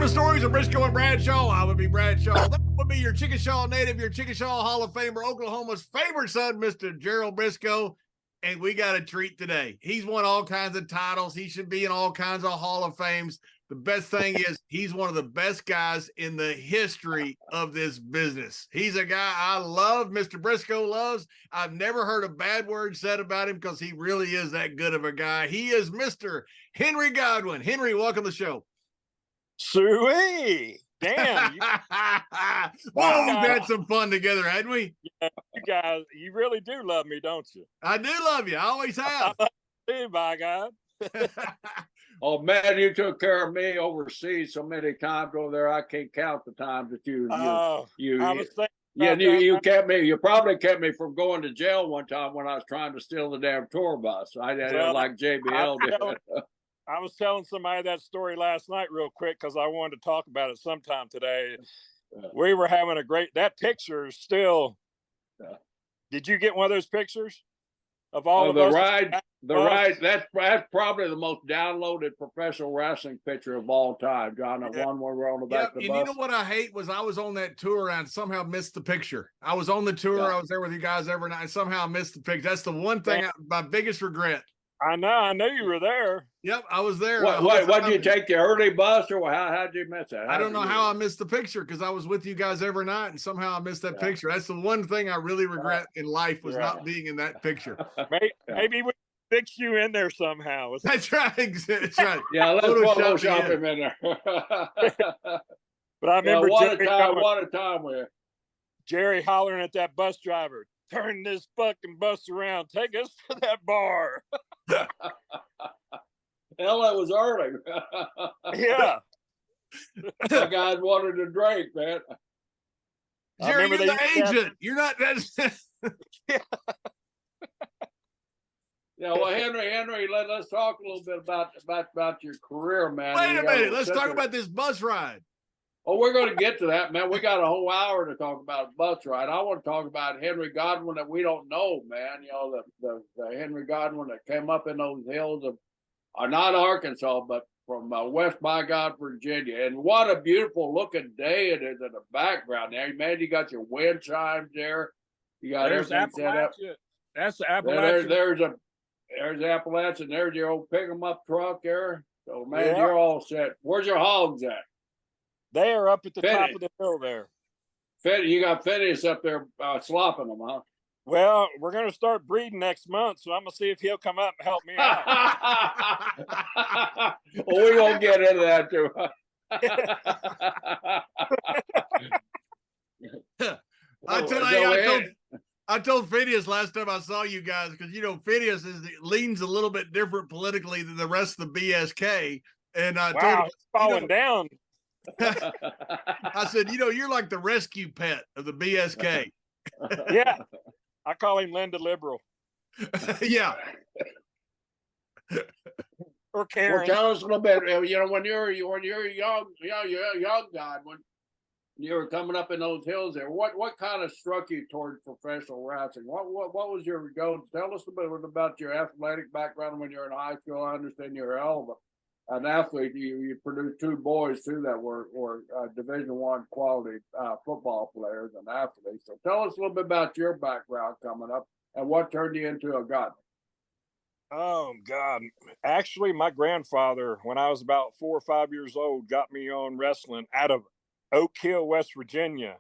the stories of Brisco and Bradshaw. I would be Bradshaw. That would be your Chickasaw native, your Chickasaw Hall of Famer, Oklahoma's favorite son, Mr. Gerald Brisco. And we got a treat today. He's won all kinds of titles. He should be in all kinds of Hall of Fames. The best thing is he's one of the best guys in the history of this business. He's a guy I love, Mr. Brisco loves. I've never heard a bad word said about him because he really is that good of a guy. He is Mr. Henry Godwin. Henry, welcome to the show. Sweet. Damn. Well, we've had some fun together, hadn't we? Yeah, you guys, you really do love me, don't you? I do love you. I always have. By God. Oh, man, you took care of me overseas so many times over there. I can't count the times that you kept me. You probably kept me from going to jail one time when I was trying to steal the damn tour bus. I didn't like JBL did. I was telling somebody that story last night real quick because I wanted to talk about it sometime today. We were having a great, that picture is still, did you get one of those pictures of all of the us? ride, that's probably the most downloaded professional wrestling picture of all time, John. That one where we're on the back of the bus. And you know what I hate was I was on that tour and I somehow missed the picture. I was on the tour. I was there with you guys every night. Somehow I missed the picture. That's the one thing, my biggest regret. I know you were there. Yep, I was there. What did you take the early bus, or how'd you miss that? I don't know how I missed the picture because I was with you guys every night, and somehow I missed that picture. That's the one thing I really regret in life was not being in that picture. Maybe we fix you in there somehow. That's right. That's right. Yeah, let's Photoshop him in there. But I remember what a time with Jerry hollering at that bus driver. Turn this fucking bus around. Take us to that bar. Hell, that was early. Yeah. The guys wanted to drink, man. Jerry, you're the agent. You're not that. Yeah, well, Henry, let's talk a little bit about your career, man. Wait a minute. Let's talk about this bus ride. Oh, we're going to get to that, man. We got a whole hour to talk about a bus ride. I want to talk about Henry Godwin that we don't know, man. You know, the Henry Godwin that came up in those hills of, not Arkansas, but from West by God, Virginia. And what a beautiful looking day it is in the background there. Man, you got your wind chimes there. You got everything set up. That's the Appalachian. There's Appalachian. There's your old pick 'em up truck there. So, man, you're all set. Where's your hogs at? They are up at the top of the hill there. You got Phineas up there slopping them, huh? Well, we're going to start breeding next month, so I'm going to see if he'll come up and help me out. Well, we won't get into that, too. I told Phineas last time I saw you guys, because, you know, Phineas leans a little bit different politically than the rest of the BSK. And I told him, falling down. I said, you know, you're like the rescue pet of the BSK. Yeah. I call him Linda Liberal. Yeah. Or Karen. Well, tell us a little bit. You know, when you're young guy, when you were coming up in those hills there, what kind of struck you toward professional wrestling? What was your goal? Tell us a bit about your athletic background when you were in high school. I understand you're a hell of an athlete. You produced two boys too that were Division I quality football players and athletes. So tell us a little bit about your background coming up and what turned you into a god. Oh God! Actually, my grandfather, when I was about 4 or 5 years old, got me on wrestling out of Oak Hill, West Virginia.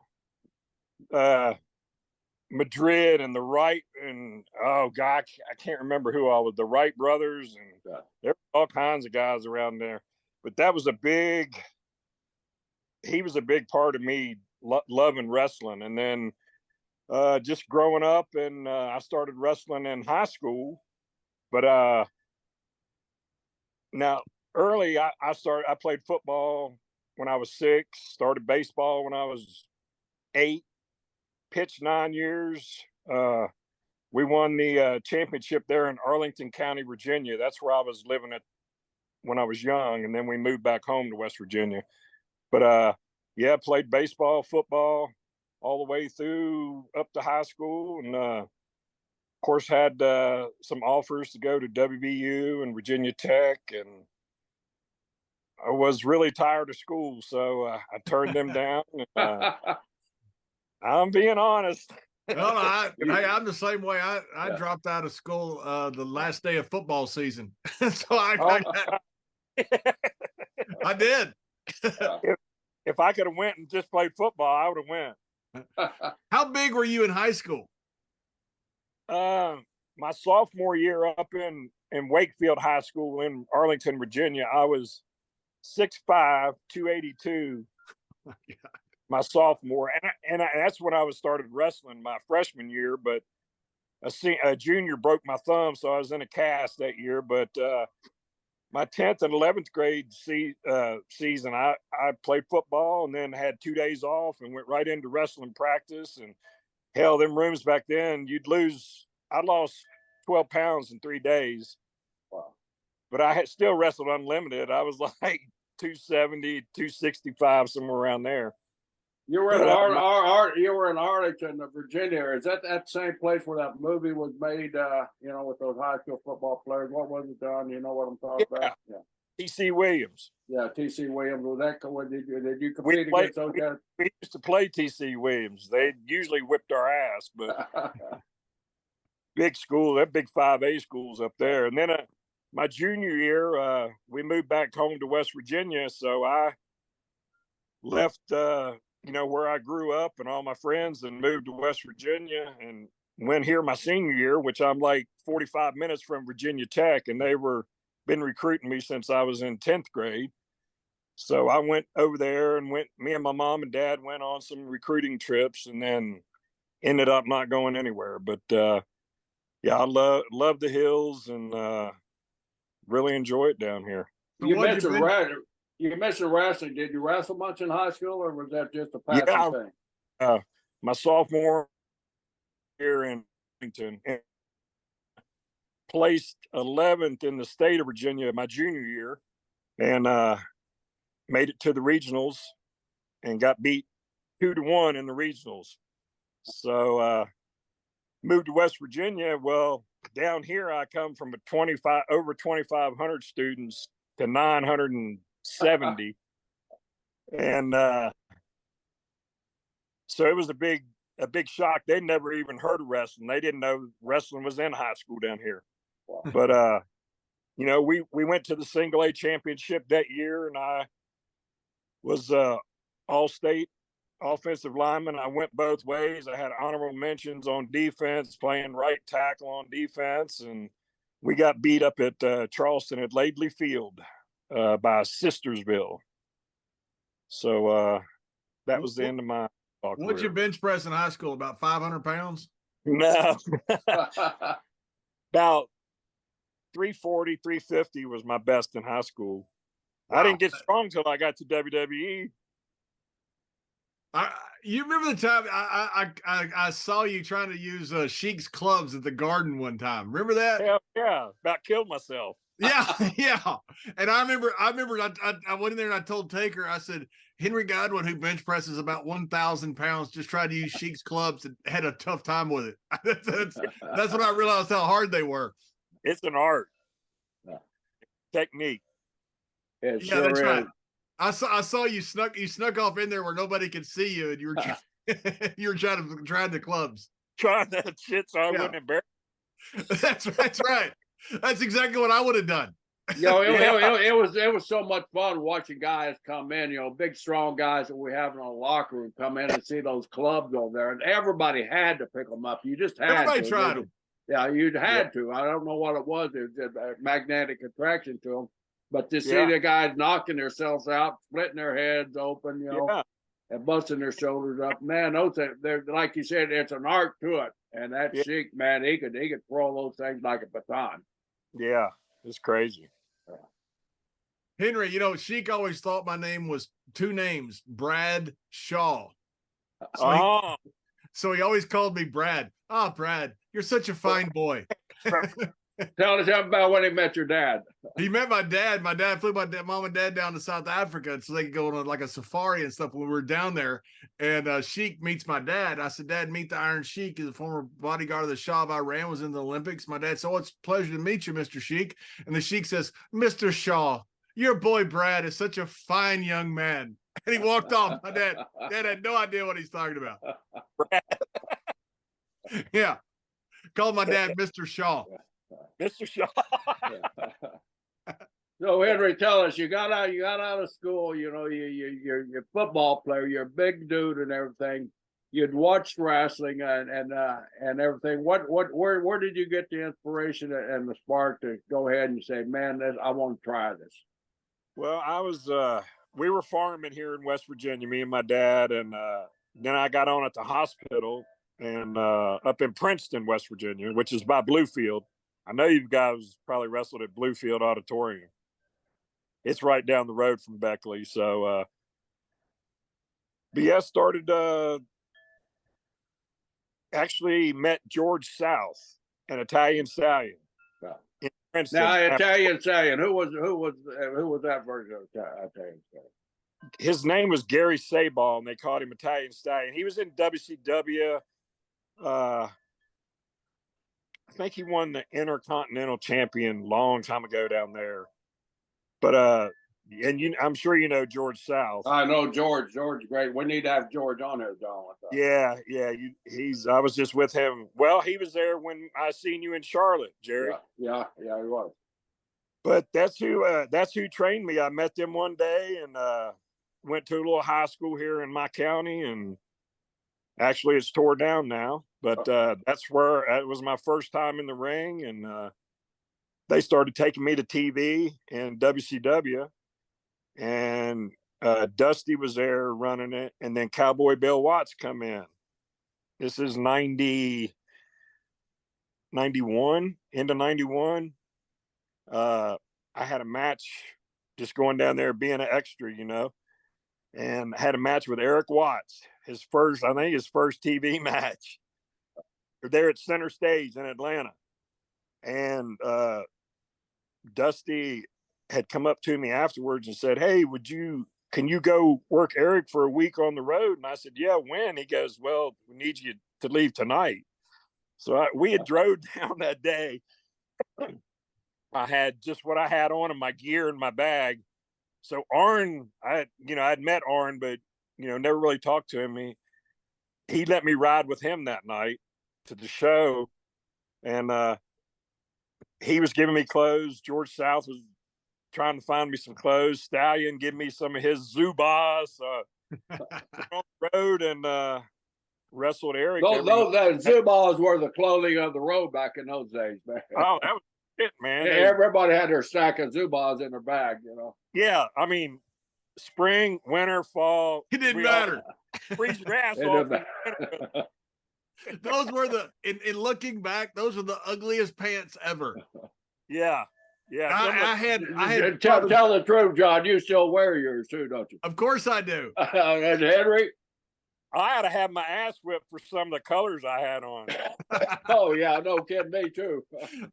Madrid and the Wright, and oh God, I can't remember who all was, the Wright brothers, and there were all kinds of guys around there. But that was he was a big part of me loving wrestling. And then just growing up, and I started wrestling in high school. But now early, I played football when I was 6, started baseball when I was 8. Pitched 9 years. We won the championship there in Arlington County, Virginia. That's where I was living at when I was young, and then we moved back home to West Virginia. But played baseball, football, all the way through up to high school, and of course had some offers to go to WVU and Virginia Tech, and I was really tired of school, so I turned them down. And, I'm being honest. No, I'm the same way. I dropped out of school the last day of football season, so I did. If I could have went and just played football, I would have went. How big were you in high school? My sophomore year up in Wakefield High School in Arlington, Virginia, I was 6'5", 282. Oh, my God. My sophomore, and that's when I was started wrestling my freshman year. But a junior broke my thumb, so I was in a cast that year. But my 10th and 11th grade season, I played football and then had 2 days off and went right into wrestling practice. And hell, them rooms back then, I lost 12 pounds in 3 days. Wow. But I had still wrestled unlimited. I was like 270, 265, somewhere around there. You were you were in Arlington, Virginia. Is that same place where that movie was made? With those high school football players. What was it done? You know what I'm talking about? Yeah. T.C. Williams. Yeah, T.C. Williams. Did you compete against those guys? We used to play T.C. Williams. They usually whipped our ass, but big school, that big 5A schools up there. And then my junior year, we moved back home to West Virginia, so I left where I grew up and all my friends and moved to West Virginia and went here my senior year, which I'm like 45 minutes from Virginia Tech, and they been recruiting me since I was in 10th grade. So I went over there and me and my mom and dad went on some recruiting trips and then ended up not going anywhere. But I love the hills and really enjoy it down here. You mentioned wrestling. Did you wrestle much in high school, or was that just a passing thing? My sophomore year in Washington, placed 11th in the state of Virginia my junior year, and made it to the regionals, and got beat 2-1 in the regionals. So moved to West Virginia. Well, down here I come from over 2,500 students to 970. And so it was a big shock. They never even heard of wrestling. They didn't know wrestling was in high school down here. Wow. But we went to the single A championship that year, and I was all-state offensive lineman. I went both ways. I had honorable mentions on defense, playing right tackle on defense, and we got beat up at Charleston at Layfield by Sistersville. So that was the end of my career. What'd you bench press in high school? About 500 pounds? No. About 340, 350 was my best in high school. Wow. I didn't get strong till I got to WWE. You remember the time I saw you trying to use Sheik's clubs at the Garden one time? Remember that? Hell yeah, about killed myself. Yeah, yeah. And I remember I went in there and I told Taker, I said, Henry Godwin, who bench presses about 1,000 pounds, just tried to use Sheik's clubs and had a tough time with it. That's when I realized how hard they were. It's an art. Technique. Yeah, sure that's right. I saw you snuck off in there where nobody could see you, and you were trying the clubs. Trying that shit so I wouldn't embarrass. That's right. That's exactly what I would have done. It was so much fun watching guys come in, big strong guys that we have in our locker room come in and see those clubs over there, and everybody had to pick them up. You just had everybody to. Tried them. Yeah, you'd had to. I don't know what it was. It was a magnetic attraction to them. But to see the guys knocking themselves out, splitting their heads open, and busting their shoulders up, man, they're like you said, it's an art to it. And that Sheik, man, he could throw those things like a baton. Yeah, it's crazy. Henry, Sheik always thought my name was two names, Bradshaw. So he always called me Brad. Brad, you're such a fine boy. Tell us about when he met your dad. He met my dad. My dad flew my mom and dad down to South Africa so they could go on like a safari and stuff when we were down there. And Sheik meets my dad. I said, Dad, meet the Iron Sheik. He's a former bodyguard of the Shah of Iran, was in the Olympics. My dad said, it's a pleasure to meet you, Mr. Sheik. And the Sheik says, Mr. Shaw, Your boy Brad is such a fine young man. And he walked off. My dad had no idea what he's talking about. Yeah. Called my dad Mr. Shaw. Mr. Shaw. So Henry, tell us, you got out of school, you're a football player, you're a big dude and everything. You'd watched wrestling and everything. Where did you get the inspiration and the spark to go ahead and say, man, I want to try this? Well, we were farming here in West Virginia, me and my dad, and then I got on at the hospital and up in Princeton, West Virginia, which is by Bluefield. I know you guys probably wrestled at Bluefield Auditorium. It's right down the road from Beckley. So, but yeah, started, actually met George South, an Italian stallion. Wow. In Princeton. Now, Italian stallion, who was that version of Italian stallion? His name was Gary Sabal, and they called him Italian Stallion. He was in WCW. I think he won the Intercontinental Champion long time ago down there. But I'm sure you know George South. I know George. George, great. We need to have George on here, John. Yeah. I was just with him. Well, he was there when I seen you in Charlotte, Jerry. Yeah, he was. But that's who trained me. I met them one day and went to a little high school here in my county, and actually it's tore down now. But that's where it was my first time in the ring, and they started taking me to TV and WCW, and Dusty was there running it, and then Cowboy Bill Watts come in. This is 91, into 91. I had a match just going down there being an extra, and I had a match with Eric Watts, his first TV match. They're there at Center Stage in Atlanta. And Dusty had come up to me afterwards and said, hey, can you go work Eric for a week on the road? And I said, yeah, when? He goes, well, we need you to leave tonight. So we had drove down that day. I had just what I had on in my gear in my bag. So Arn, I'd met Arn, but, never really talked to him. He let me ride with him that night to the show. And he was giving me clothes. George South was trying to find me some clothes. Stallion gave me some of his Zubas. On the road and wrestled Eric. Those Zubas were the clothing of the road back in those days, man. Oh, that was it, man. Everybody had their stack of Zubas in their bag, Yeah, I mean, spring, winter, fall. It didn't matter. Freeze your ass off. Those were in looking back, those were the ugliest pants ever. Yeah. I had tell the truth, John. You still wear yours too, don't you? Of course I do. And Henry, I had to have my ass whipped for some of the colors I had on. Oh yeah, no kidding, me too.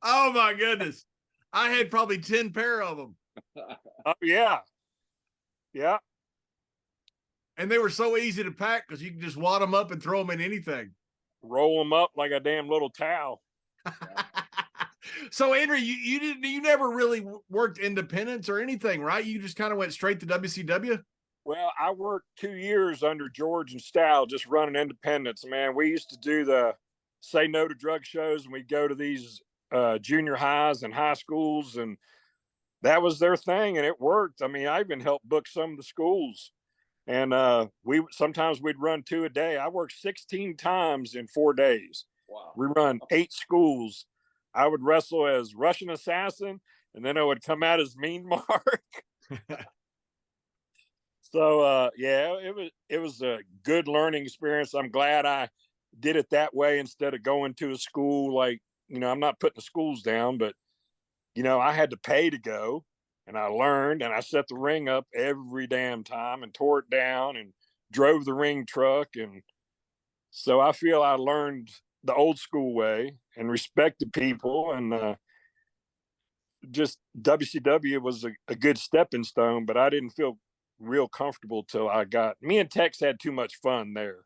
Oh my goodness, I had probably 10 pair of them. Oh yeah. And they were so easy to pack because you can just wad them up and throw them in anything. Roll them up like a damn little towel. So Henry, you never really worked independents or anything, right? You just kind of went straight to WCW. Well, I worked 2 years under George and Stal, just running independents. Man, we used to do the Say No to Drug shows, and we'd go to these junior highs and high schools, and that was their thing, and it worked. I mean, I even helped book some of the schools, and sometimes we'd run 2 a day. I worked 16 times in 4 days. Wow. We run 8 schools. I would wrestle as Russian Assassin, and then I would come out as Mean Mark. So it was a good learning experience. I'm glad I did it that way instead of going to a school. Like, I'm not putting the schools down, but I had to pay to go, and I learned, and I set the ring up every damn time and tore it down and drove the ring truck. And so I feel I learned the old school way and respected people, and just WCW was a good stepping stone, but I didn't feel real comfortable till me and Tex had too much fun there.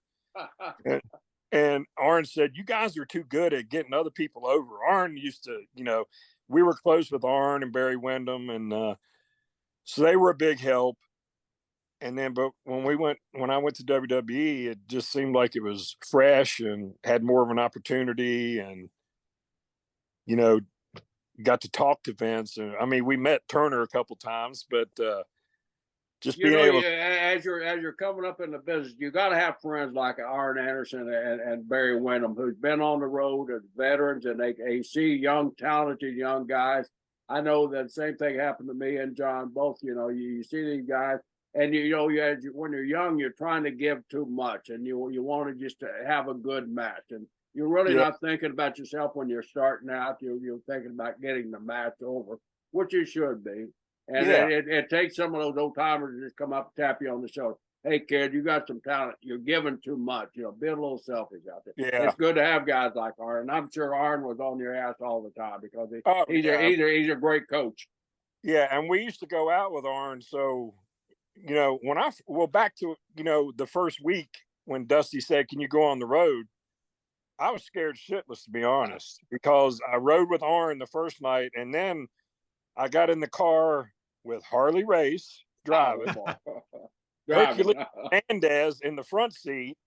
and Arn said, you guys are too good at getting other people over. Arn used to, we were close with Arn and Barry Windham. And So they were a big help. And then, but when I went to WWE, it just seemed like it was fresh and had more of an opportunity, and got to talk to Vince. And I mean, we met Turner a couple times, but just being able to, as you're coming up in the business, you got to have friends like Arn Anderson and Barry Windham, who's been on the road as veterans, and they see young, talented young guys. I know that same thing happened to me and John both. You see these guys, and when you're young, you're trying to give too much, and you want to just have a good match, and you're really not thinking about yourself when you're starting out. You're thinking about getting the match over, which you should be. And it takes some of those old timers to just come up and tap you on the shoulder. Hey, kid, you got some talent. You're giving too much. Be a little selfish out there. Yeah. It's good to have guys like Arn. And I'm sure Arn was on your ass all the time because he's a great coach. Yeah, and we used to go out with Arn. So, back to, the first week when Dusty said, "Can you go on the road?" I was scared shitless, to be honest, because I rode with Arn the first night, and then I got in the car with Harley Race driving, Hercules Hernandez in the front seat,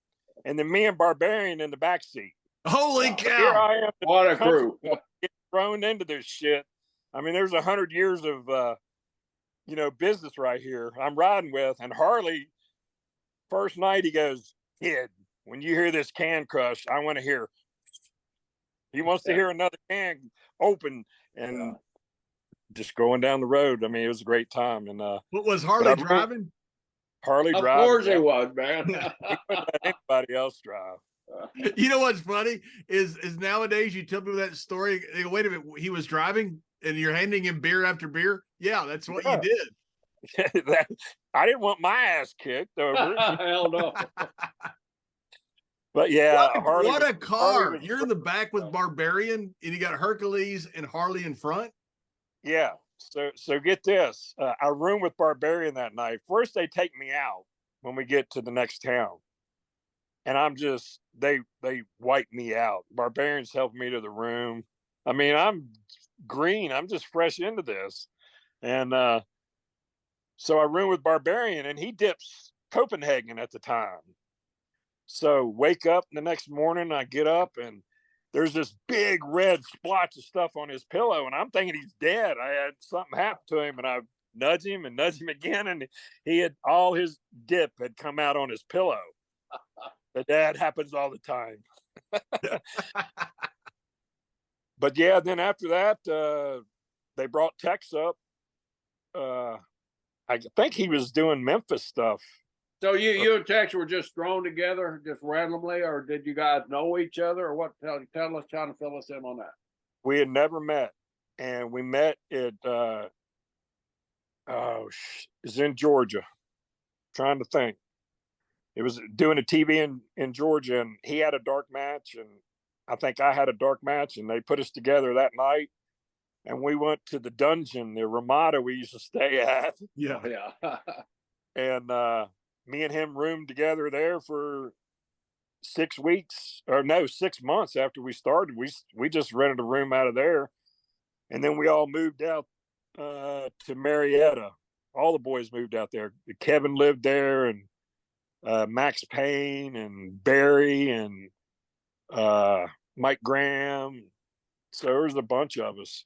and then me and Barbarian in the back seat. Holy cow! Here I am, what a crew! Getting thrown into this shit. I mean, there's 100 years of business right here. I'm riding with, and Harley. First night, he goes, "Kid, when you hear this can crush, I want to hear." He wants to hear another can open, and just going down the road. I mean, it was a great time. And what was Harley driving? Harley driving. Of course he was, man. He couldn't let anybody else drive. You know what's funny is nowadays you tell people that story. They go, "Wait a minute, he was driving, and you're handing him beer after beer." Yeah, that's what you did. I didn't want my ass kicked over. Hell no. But yeah, what a car! You're in the back with Barbarian, and you got Hercules and Harley in front. Yeah. So get this. I roomed with Barbarian that night. First, they take me out when we get to the next town, and I'm just they wipe me out. Barbarian's helping me to the room. I mean, I'm green. I'm just fresh into this, and so I roomed with Barbarian, and he dips Copenhagen at the time. So wake up the next morning, I get up, and there's this big red splotch of stuff on his pillow, and I'm thinking he's dead. I had something happen to him, and I nudge him again, and he had all his dip had come out on his pillow. That happens all the time. But yeah, then after that, they brought Tex up. I think he was doing Memphis stuff. So you and Tex were just thrown together just randomly, or did you guys know each other, or what? Tell us, trying to fill us in on that. We had never met, and we met at it's in Georgia. Trying to think. It was doing a TV in Georgia, and he had a dark match, and I think I had a dark match, and they put us together that night, and we went to the dungeon, the Ramada we used to stay at. Yeah. And me and him roomed together there for 6 months after we started. We just rented a room out of there, and then we all moved out to Marietta. All the boys moved out there. Kevin lived there, and Max Payne and Barry and Mike Graham. So there was a bunch of us.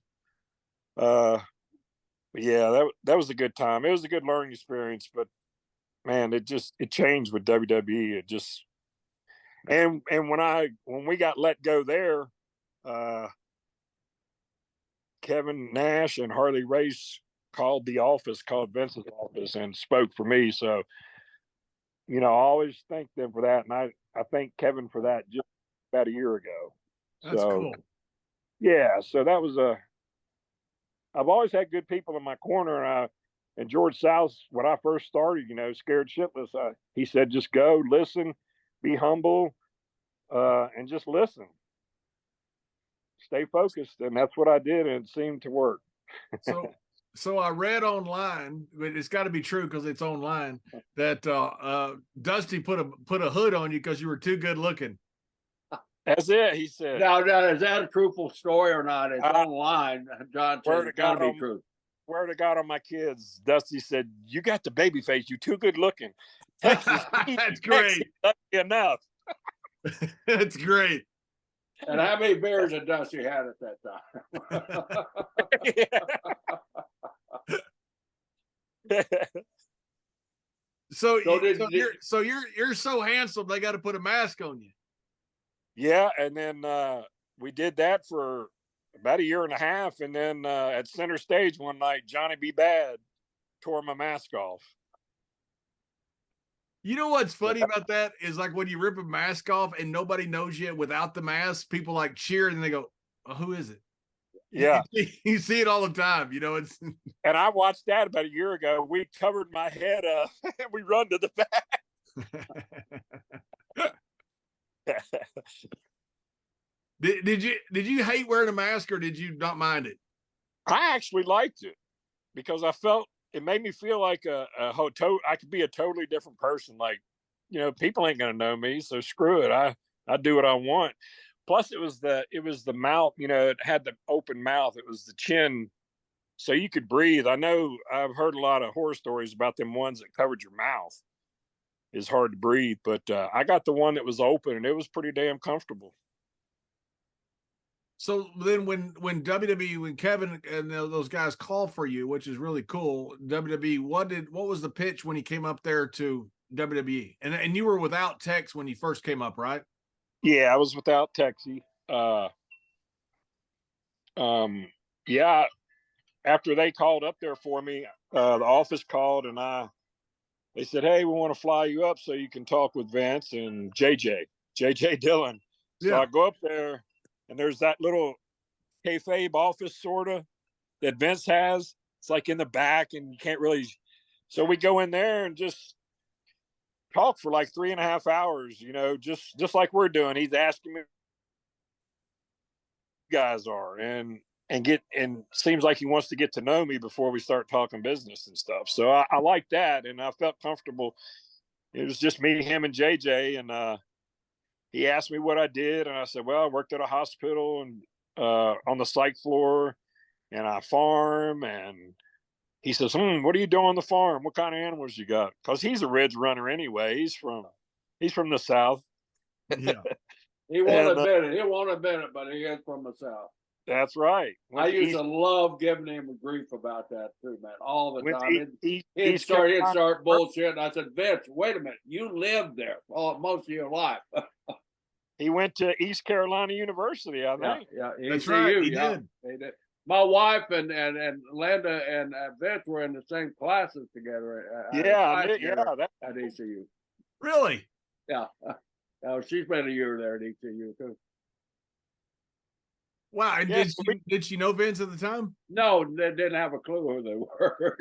Yeah, that was a good time. It was a good learning experience, but man, it changed with WWE. It just and when we got let go there, Kevin Nash and Harley Race called Vince's office and spoke for me. So, I always thank them for that, and I thank Kevin for that just about a year ago. That's cool. Yeah, so that was I've always had good people in my corner. And George South, when I first started, scared shitless, he said, just go, listen, be humble, and just listen. Stay focused. And that's what I did, and it seemed to work. So I read online, but it's got to be true because it's online, that Dusty put a hood on you because you were too good looking. That's it, he said. Now, is that a truthful story or not? It's online, John. It's got to be true. swear to God on my kids, Dusty said, "You got the baby face. You too good looking." Texas, That's great. Enough. That's great. And how many beers had Dusty had at that time? So you're so handsome they got to put a mask on you. Yeah, and then we did that for about 1.5 years, and then at center stage one night, Johnny B. Bad tore my mask off. You know what's funny about that is like when you rip a mask off and nobody knows you without the mask, people like cheer and they go, "Oh, who is it?" Yeah, you see it all the time. You know, it's. And I watched that about 1 year ago. We covered my head up and we run to the back. Did you hate wearing a mask or did you not mind it? I actually liked it because I felt it made me feel like I could be a totally different person. Like, people ain't gonna know me, so screw it. I do what I want. Plus, it was the mouth. It had the open mouth. It was the chin, so you could breathe. I know I've heard a lot of horror stories about them ones that covered your mouth. It's hard to breathe, but I got the one that was open, and it was pretty damn comfortable. So then when WWE, when Kevin and those guys call for you, which is really cool, WWE, what was the pitch when he came up there to WWE? And you were without Tex when he first came up, right? Yeah, I was without Texie. Yeah, after they called up there for me, the office called and they said, "Hey, we want to fly you up so you can talk with Vince and JJ Dillon." So Yeah. I go up there, and there's that little kayfabe office sort of that Vince has. It's like in the back, and you can't really. So we go in there and just talk for like 3.5 hours. Just like we're doing. He's asking me who you guys are, and seems like he wants to get to know me before we start talking business and stuff. So I like that, and I felt comfortable. It was just me, him, and JJ, and he asked me what I did, and I said, "Well, I worked at a hospital and on the psych floor, and I farm." And he says, "What are you doing on the farm? What kind of animals you got?" Because he's a ridge runner anyway. He's from the South. Yeah. He won't admit it. He won't admit it, but he is from the South. That's right. I used to love giving him grief about that too, man, all the time. He'd start bullshit. I said, "Vince, wait a minute. You lived there most of your life." He went to East Carolina University, I think. Yeah, that's right. He did. My wife and Linda and Vince were in the same classes together. At ECU. Really? Yeah. She spent a year there at ECU too. Wow. And did she know Vince at the time? No, they didn't have a clue who they were.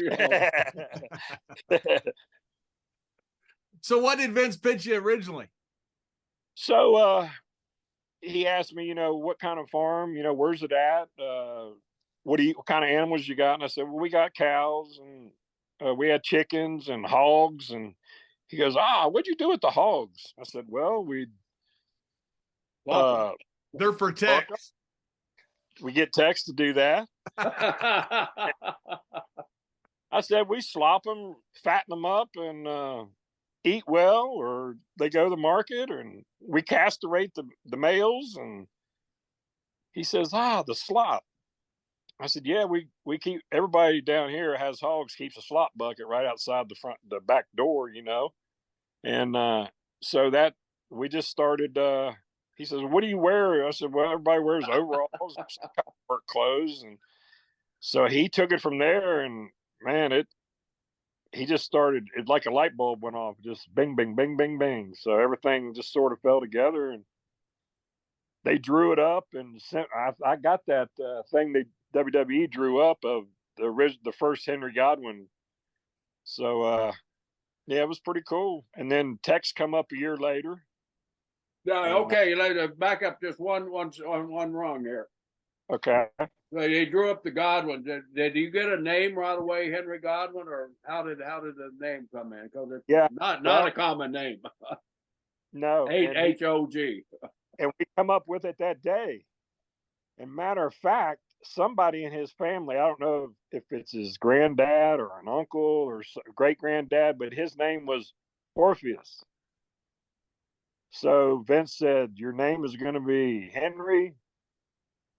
So what did Vince pitch you originally? So he asked me, what kind of farm, where's it at? What kind of animals you got? And I said, "Well, we got cows and we had chickens and hogs." And he goes, "What'd you do with the hogs?" I said, "Well, they're for Tex. We get Tex to do that." I said, "We slop them, fatten them up, and eat well, or they go to the market, and we castrate the males." And he says, "The slop." I said, "Yeah, we keep, everybody down here has hogs, keeps a slop bucket right outside the back door, And so that we just started. He says, "What do you wear?" I said, "Well, everybody wears overalls and work clothes." And so he took it from there, and man, he just started, it like a light bulb went off, just bing, bing, bing, bing, bing. So everything just sort of fell together, and they drew it up, and I got that thing that WWE drew up of the first Henry Godwin. So yeah, it was pretty cool. And then Tex come up a year later. Yeah, okay, back up just one wrong here. Okay. They drew up the Godwin. Did you get a name right away, Henry Godwin, or how did the name come in? Because it's not a common name. No. HOG. And we come up with it that day. And matter of fact, somebody in his family, I don't know if it's his granddad or an uncle or great granddad, but his name was Orpheus. So Vince said, your name is going to be Henry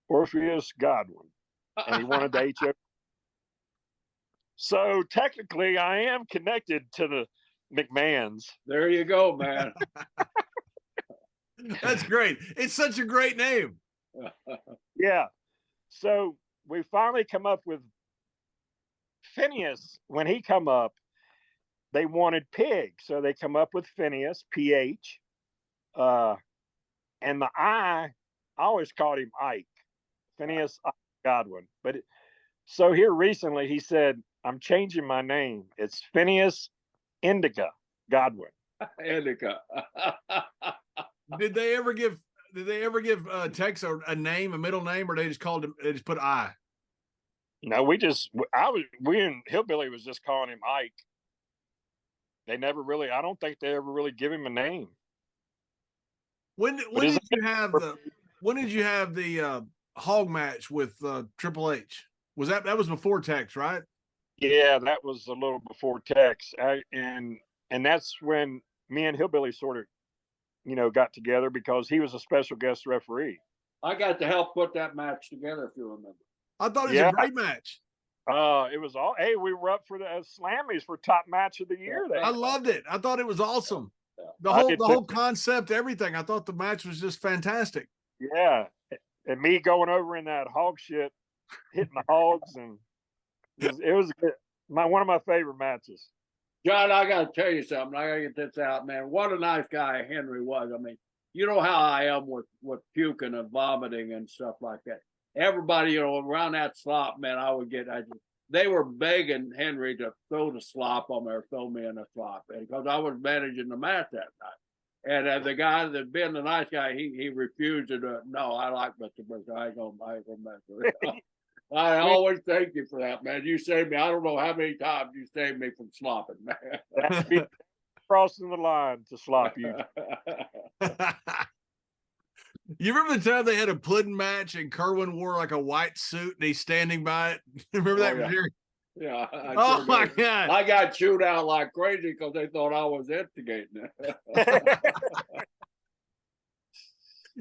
Orpheus Godwin. And he wanted the H-O. So technically, I am connected to the McMahons. There you go, man. That's great. It's such a great name. Yeah. So we finally come up with Phineas. When he come up, they wanted Pig. So they come up with Phineas, PH. And the I always called him Ike. Phineas Godwin. But so here recently, he said, I'm changing my name. It's Phineas Indica Godwin. Indica. Did they ever give Tex a name, a middle name, or they just called him? They just put I. No, we and Hillbilly was just calling him Ike. They never really. I don't think they ever really give him a name. When did you have the hog match with Triple H? Was that was before Tex, right? Yeah, that was a little before Tex, and that's when me and Hillbilly sort of, got together because he was a special guest referee. I got to help put that match together, if you remember. I thought it was a great match. It was all. Hey, we were up for the Slammies for top match of the year. I loved it. I thought it was awesome. Yeah. The whole concept, everything. I thought the match was just fantastic. Yeah, and me going over in that hog shit, hitting the hogs, and it was one of my favorite matches. John, I got to tell you something. I got to get this out, man. What a nice guy Henry was. I mean, you know how I am with puking and vomiting and stuff like that. Everybody, around that slop, man, they were begging Henry to throw the slop on me or throw me in the slop because I was managing the match that night. And the guy that been the nice guy, he refused to do it. No, I like Mr. Brisco. I ain't gonna mess with it. I always thank you for that, man. You saved me. I don't know how many times you saved me from slopping, man. Crossing the line to slop you. You remember the time they had a pudding match and Kerwin wore like a white suit and he's standing by it? Remember that? Yeah. Oh my God. I got chewed out like crazy because they thought I was instigating it.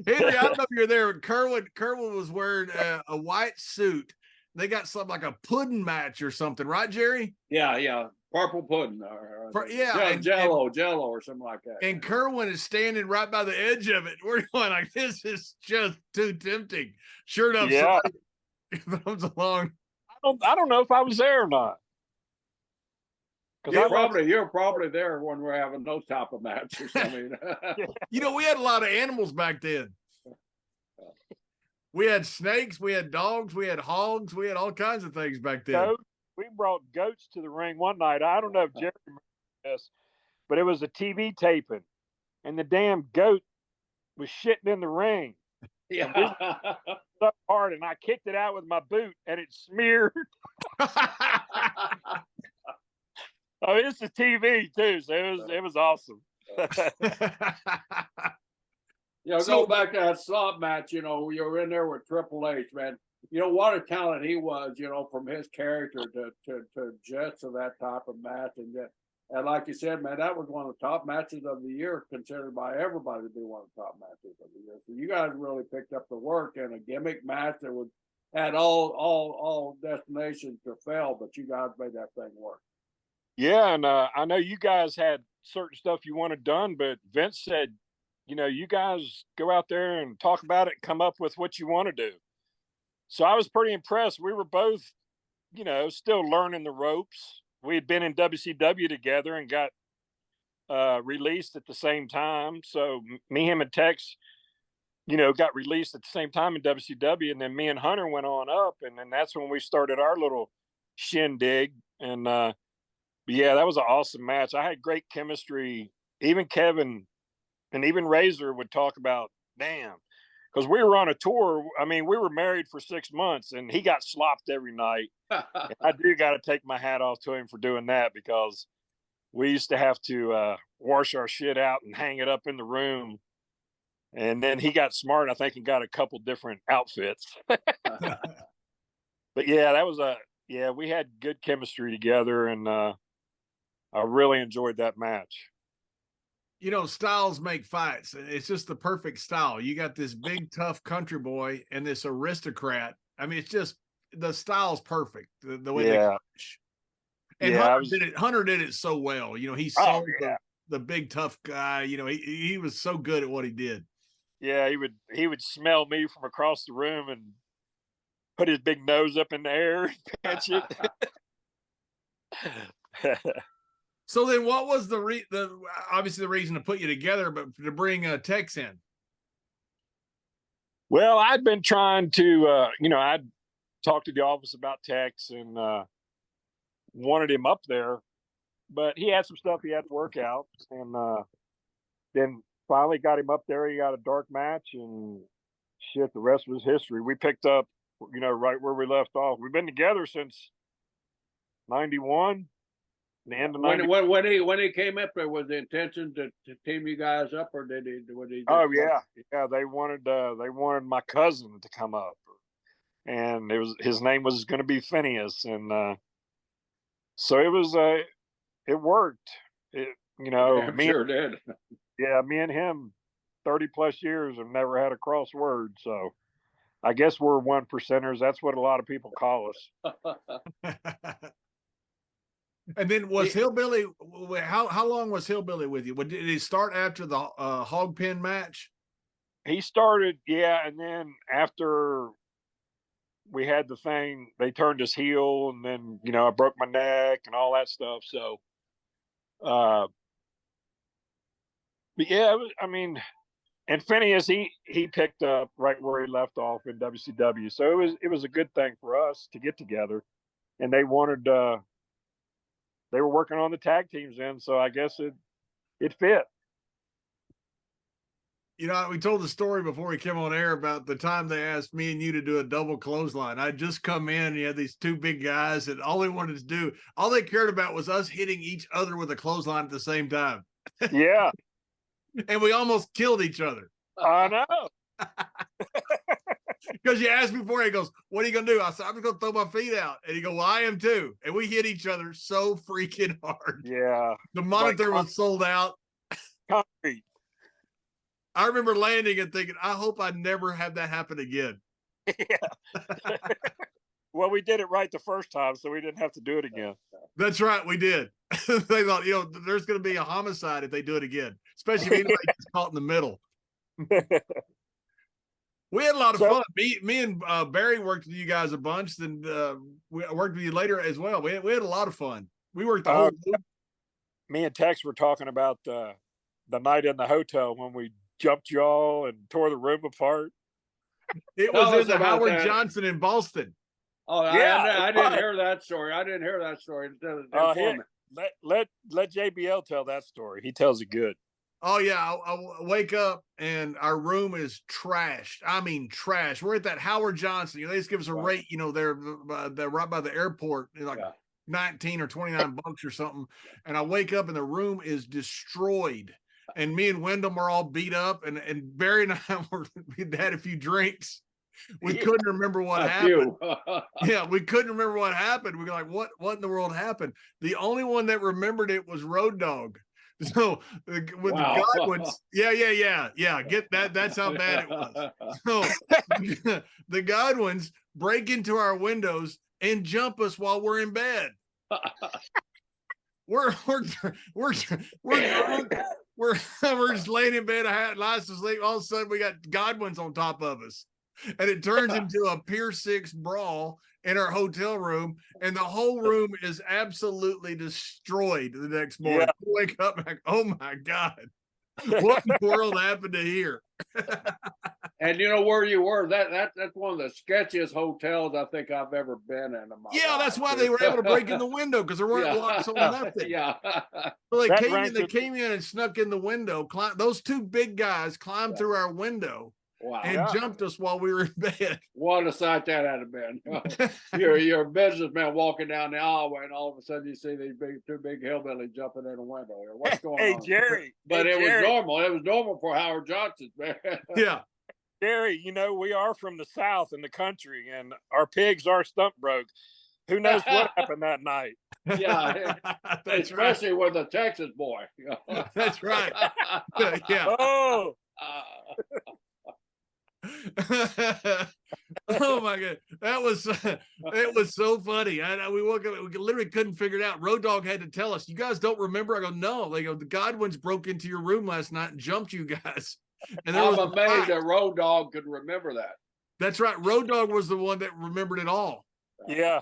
Henry, I don't know if you're there. Kerwin was wearing a white suit. They got something like a pudding match or something, right, Jerry? Yeah. Purple pudding. Jello or something like that. And Kerwin is standing right by the edge of it. We're going like, this is just too tempting. Sure enough, somebody comes along. I don't know if I was there or not. You're probably there when we're having those type of matches. I mean, we had a lot of animals back then. We had snakes, we had dogs, we had hogs, we had all kinds of things back then. We brought goats to the ring one night. I don't know if Jerry remembers this, but it was a TV taping, and the damn goat was shitting in the ring. Yeah. So hard, and I kicked it out with my boot, and it smeared. Oh, it's a TV too, so it was awesome. Go back to that slop match. You were in there with Triple H, man. What a talent he was. From his character to just to that type of match, and like you said, man, that was one of the top matches of the year, considered by everybody to be one of the top matches of the year. So you guys really picked up the work in a gimmick match that had all destinations to fail, but you guys made that thing work. Yeah, and I know you guys had certain stuff you wanted done, but Vince said, you guys go out there and talk about it and come up with what you want to do. So I was pretty impressed. We were both, still learning the ropes. We had been in WCW together and got released at the same time. So me, him, and Tex, got released at the same time in WCW. And then me and Hunter went on up. And then that's when we started our little shindig. And yeah, that was an awesome match. I had great chemistry. Even Kevin and even Razor would talk about, damn, because we were on a tour. I mean, we were married for 6 months, and he got slopped every night. I do got to take my hat off to him for doing that, because we used to have to wash our shit out and hang it up in the room. And then he got smart, I think, and got a couple different outfits. but yeah, that was we had good chemistry together, and I really enjoyed that match. You know, styles make fights. It's just the perfect style. You got this big, tough country boy and this aristocrat. I mean, it's just the style's perfect. The way they clash. And Hunter did it so well. You know, he sold the big tough guy. You know, he was so good at what he did. Yeah, he would smell me from across the room and put his big nose up in the air and pinch it. So then, what was obviously the reason to put you together, but to bring Tex in? Well, I'd been trying to, I'd talked to the office about Tex and wanted him up there, but he had some stuff he had to work out, and then finally got him up there. He got a dark match, and shit, the rest was history. We picked up, right where we left off. We've been together since '91. The end of when he came up there, was the intention to team you guys up, or did he? Oh yeah. They wanted my cousin to come up, and his name was going to be Phineas, and so it worked. Sure did. Yeah, me and him, 30 plus years, have never had a cross word. So I guess we're 1%ers. That's what a lot of people call us. And then was Hillbilly? How long was Hillbilly with you? Did he start after the hog pen match? He started, and then after we had the thing, they turned his heel, and then I broke my neck and all that stuff. So, but yeah, and Phineas he picked up right where he left off in WCW. So it was a good thing for us to get together, and they wanted. They were working on the tag teams then, so I guess it fit. You know, we told the story before we came on air about the time they asked me and you to do a double clothesline. I'd just come in, and you had these two big guys, and all they wanted to do, all they cared about was us hitting each other with a clothesline at the same time. Yeah. And we almost killed each other. I know. Because you asked me before, he goes, "What are you going to do?" I said, "I'm just going to throw my feet out." And he goes, "Well, I am too." And we hit each other so freaking hard. Yeah. The monitor was sold out. Concrete. I remember landing and thinking, I hope I never have that happen again. Yeah. Well, we did it right the first time, so we didn't have to do it again. That's right, we did. They thought, there's going to be a homicide if they do it again, especially if anybody gets caught in the middle. We had a lot of fun. Me and Barry worked with you guys a bunch, and we worked with you later as well. We had a lot of fun. We worked the whole group. Me and Tex were talking about the night in the hotel when we jumped y'all and tore the room apart. It was in the Howard Johnson in Boston. Oh, yeah, I didn't hear that story. Let JBL tell that story. He tells it good. Oh yeah, I wake up and our room is trashed. I mean, trash. We're at that Howard Johnson. They just give us a rate. They're right by the airport, like 19 or 29 bucks or something. And I wake up and the room is destroyed. And me and Wyndham are all beat up, and Barry and I we'd had a few drinks. We couldn't remember what happened. Yeah, we couldn't remember what happened. We were like, what in the world happened? The only one that remembered it was Road Dogg. So with the Godwins, yeah, get that. That's how bad it was. So the Godwins break into our windows and jump us while we're in bed. We're just laying in bed, lies to sleep. All of a sudden, we got Godwins on top of us, and it turns into a Pier 6 brawl in our hotel room, and the whole room is absolutely destroyed the next morning. Yeah. Wake up like, oh my God, what in the world happened to here? And you know where you were? That's one of the sketchiest hotels I think I've ever been in. That's why they were able to break in the window, because there weren't locks on nothing. Yeah. So they came in and snuck in the window. Those two big guys climbed through our window. Wow. And jumped us while we were in bed. What a sight that had been. You're a businessman walking down the hallway, and all of a sudden you see these two big hillbillies jumping in a window. What's going on? Jerry. But it was normal. It was normal for Howard Johnson, man. Yeah. scary. You know, we are from the South in the country, and our pigs are stump broke. Who knows what happened that night? Yeah, That's especially with a Texas boy. right. That's right. Yeah. Oh, Oh my god, that was it was so funny. We woke up, we literally couldn't figure it out. Road Dog had to tell us, "You guys don't remember?" I go, "No." They go, "The Godwins broke into your room last night and jumped you guys." And there I'm was a amazed fight. that Road Dog could remember that. That's right. Road Dog was the one that remembered it all. yeah.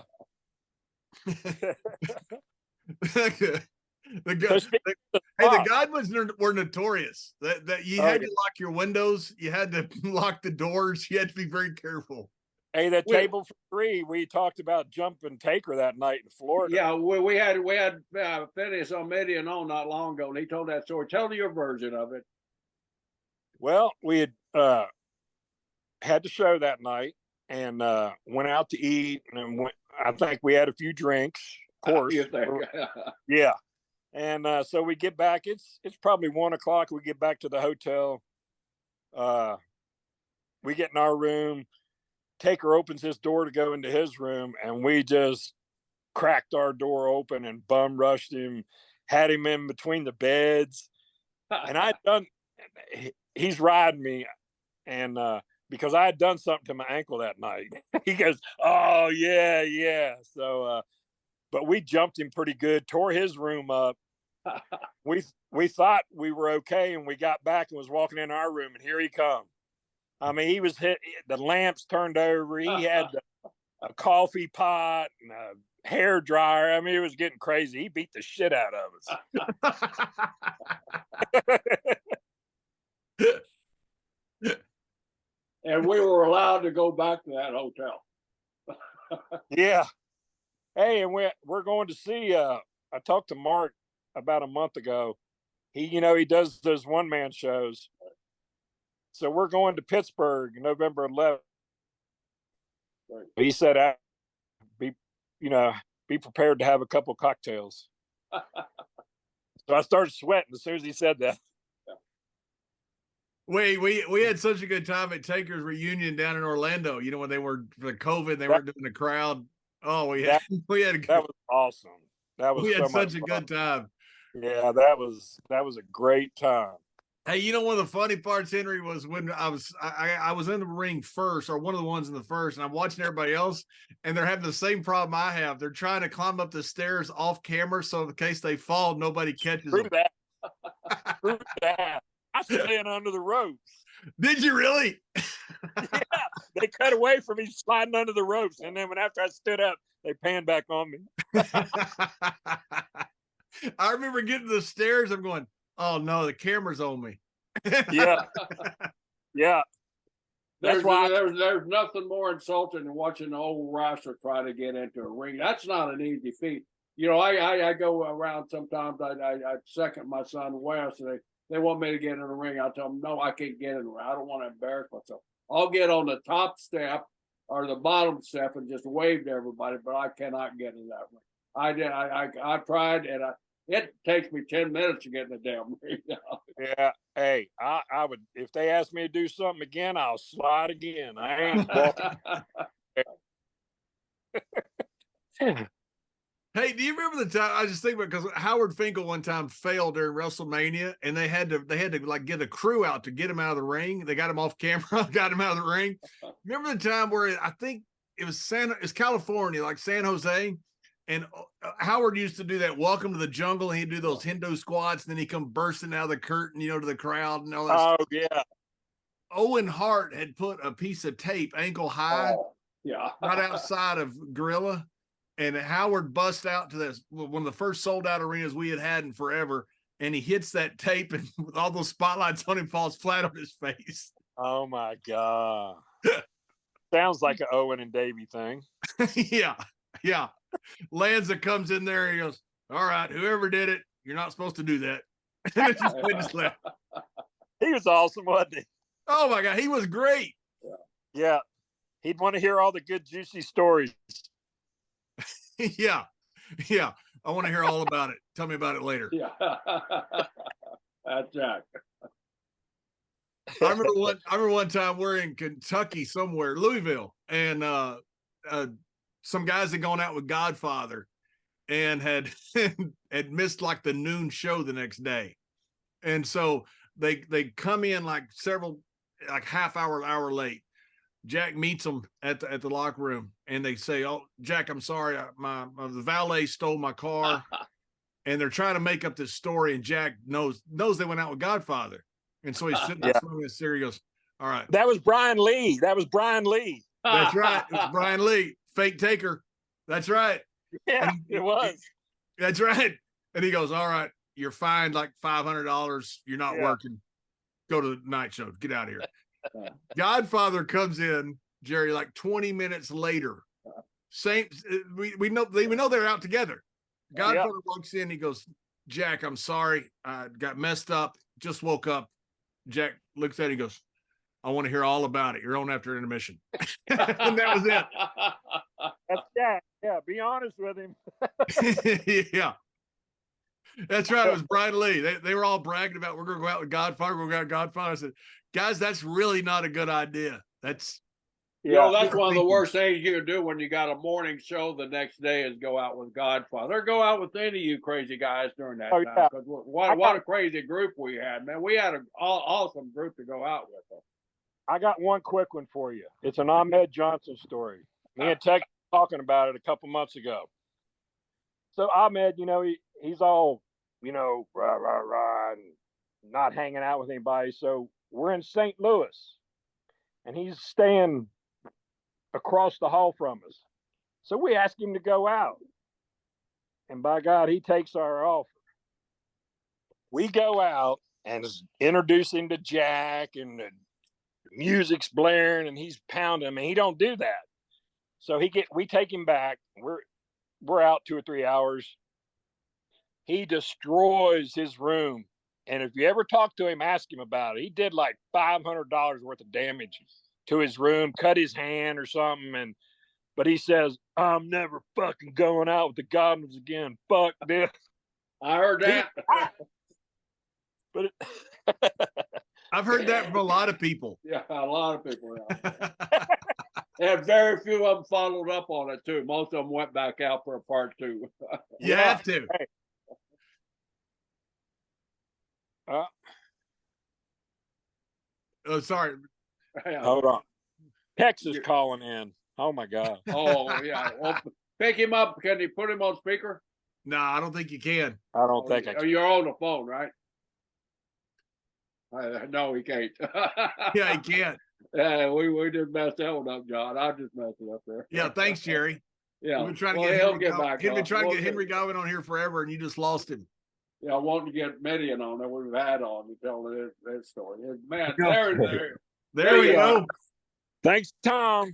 The Godwins were notorious. That you had to lock your windows, you had to lock the doors, you had to be very careful. Hey, that table for three, we talked about jumping Taker that night in Florida. Yeah, we had Phineas O'Midian on not long ago, and he told that story. Tell your version of it. Well, we had the show that night and went out to eat, and I think we had a few drinks, of course. Yeah. And so we get back. It's probably 1 o'clock. We get back to the hotel. We get in our room. Taker opens his door to go into his room, and we just cracked our door open and bum rushed him, had him in between the beds. And he's riding me, and because I had done something to my ankle that night. He goes, "Oh yeah." So, but we jumped him pretty good, tore his room up. We thought we were okay, and we got back and was walking in our room, and here he come. I mean, he was hit. The lamps turned over. He had a coffee pot and a hair dryer. I mean, it was getting crazy. He beat the shit out of us. And we were allowed to go back to that hotel. Yeah. Hey, and we're going to see. I talked to Mark about a month ago. He does those one-man shows. So we're going to Pittsburgh November 11th. Right. He said, be prepared to have a couple cocktails. So I started sweating as soon as he said that. We had such a good time at Taker's reunion down in Orlando. You know, when they were for COVID, they weren't doing the crowd. Oh, that was awesome. We had such a good time. Yeah, that was a great time. Hey, you know, one of the funny parts, Henry, was when I was in the ring first, or one of the ones in the first, and I'm watching everybody else, and they're having the same problem I have. They're trying to climb up the stairs off camera, so in case they fall, nobody catches them. Prove that. I stand under the ropes. Did you really? Yeah, they cut away from me sliding under the ropes, and then after I stood up, they panned back on me. I remember getting to the stairs. I'm going, "Oh no, the camera's on me." Yeah. That's why there's nothing more insulting than watching an old wrestler try to get into a ring. That's not an easy feat. You know, I go around sometimes. I second my son Wes, and they want me to get in the ring. I tell them, no, I can't get in the ring. I don't want to embarrass myself. I'll get on the top step or the bottom step and just wave to everybody, but I cannot get in that ring. I tried, and it takes me 10 minutes to get in the damn ring now. Yeah. Hey, I would, if they ask me to do something again, I'll slide again. I ain't walking. Hey, do you remember the time? I just think about, because Howard Finkel one time failed during WrestleMania, and they had to like get a crew out to get him out of the ring. They got him off camera, got him out of the ring. Remember the time where I think it was California, like San Jose, and Howard used to do that "Welcome to the Jungle," and he'd do those Hindu squats, and then he'd come bursting out of the curtain, to the crowd and all that. Oh stuff. Yeah. Owen Hart had put a piece of tape ankle high, right outside of Gorilla. And Howard busts out to this, one of the first sold out arenas we had in forever. And he hits that tape, and with all those spotlights on him, falls flat on his face. Oh my God. Sounds like an Owen and Davey thing. Yeah. Lanza comes in there and he goes, "All right, whoever did it, you're not supposed to do that." They just left. He was awesome, wasn't he? Oh my God, he was great. Yeah. He'd want to hear all the good, juicy stories. Yeah. I want to hear all about it. Tell me about it later. Yeah. That's Jack. remember one time we're in Kentucky somewhere, Louisville, and some guys had gone out with Godfather and had had missed like the noon show the next day. And so they come in like half hour late. Jack meets them at the locker room, and they say, "Oh, Jack, I'm sorry, the valet stole my car." And they're trying to make up this story, and Jack knows they went out with Godfather, and so he's sitting there smoking his cigarette. He goes, "All right, That was Brian Lee. That's right. It was Brian Lee, fake taker. That's right. Yeah, it was. That's right." And he goes, "All right, you're fined like $500. You're not working. Go to the night show. Get out of here." Godfather comes in, Jerry, like 20 minutes later. Same. We know they're out together. Godfather walks in. He goes, "Jack, I'm sorry. I got messed up. Just woke up." Jack looks at it. He goes, "I want to hear all about it. You're on after intermission." And that was it. That's Jack. Yeah, be honest with him. Yeah. That's right. It was Brian Lee. They were all bragging about, "We're going to go out with Godfather. We're going to go out with Godfather." I said, "Guys, that's really not a good idea." That's that's one of the worst things you can do when you got a morning show the next day is go out with Godfather. Or go out with any of you crazy guys during that time. Because what a crazy group we had, man. We had an awesome group to go out with. I got one quick one for you. It's an Ahmed Johnson story. Me and Tex were talking about it a couple months ago. So Ahmed, he's all, rah, rah, rah, and not hanging out with anybody. So we're in St. Louis, and he's staying across the hall from us. So we ask him to go out. And by God, he takes our offer. We go out and introduce him to Jack, and the music's blaring, and he's pounding him, and he don't do that. So we take him back. We're out 2 or 3 hours. He destroys his room. And if you ever talk to him, ask him about it. He did like $500 worth of damage to his room, cut his hand or something. But he says, "I'm never fucking going out with the Godwins again. Fuck this." I heard that. But I've heard that from a lot of people. Yeah, a lot of people. And very few of them followed up on it too. Most of them went back out for a part 2. You have to. Hey. Oh, sorry. Hold on. Texas calling in. Oh my God. Oh yeah. Well, pick him up. Can you put him on speaker? No, I don't think you can. I don't think I can. You're on the phone, right? No, he can't. Yeah, he can't. Yeah, we just messed that one up, John. I just messed it up there. Yeah, thanks, Jerry. Yeah. We've been trying to He's been trying to get Henry Godwin on here forever, and you just lost him. Yeah, I wanted to get Midian on that we've had on to tell his story. Man, there we go. Thanks, Tom.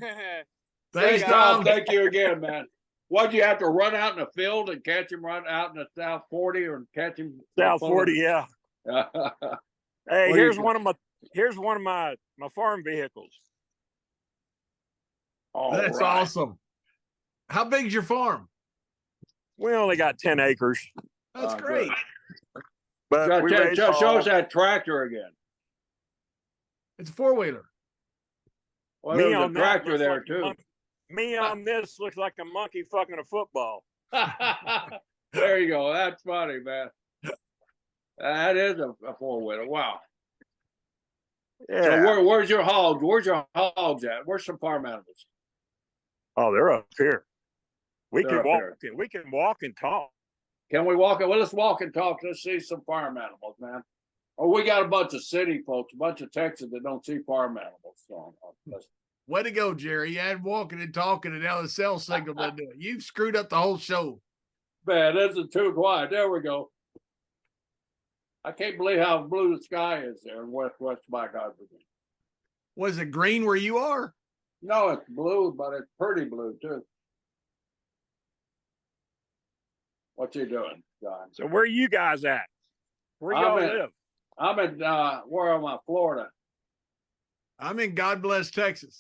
Thanks, Tom. Thank you again, man. What'd you have to run out in the field and catch him right out in the South 40 or catch him? South 40, yeah. Hey, here's one of my farm vehicles. That's awesome. How big's your farm? We only got 10 acres. That's great. But show us that tractor again. It's a 4-wheeler. Well, there's a tractor there too. Me on this looks like a monkey fucking a football. There you go. That's funny, man. That is a 4-wheeler. Wow. Yeah. So where's your hogs? Where's your hogs at? Where's some farm animals? Oh, they're up here. We can walk and talk. Can we walk? Well, let's walk and talk. Let's see some farm animals, man. Oh, we got a bunch of city folks, a bunch of Texans that don't see farm animals. So, way to go, Jerry. You had walking and talking, and now the cell signal doesn't do it. You've screwed up the whole show. Man, this is too quiet. There we go. I can't believe how blue the sky is there in West Virginia. Was it green where you are? No, it's blue, but it's pretty blue too. What you doing, John? So where are you guys at? Where y'all live? I'm in where am I? Florida. I'm in God bless Texas.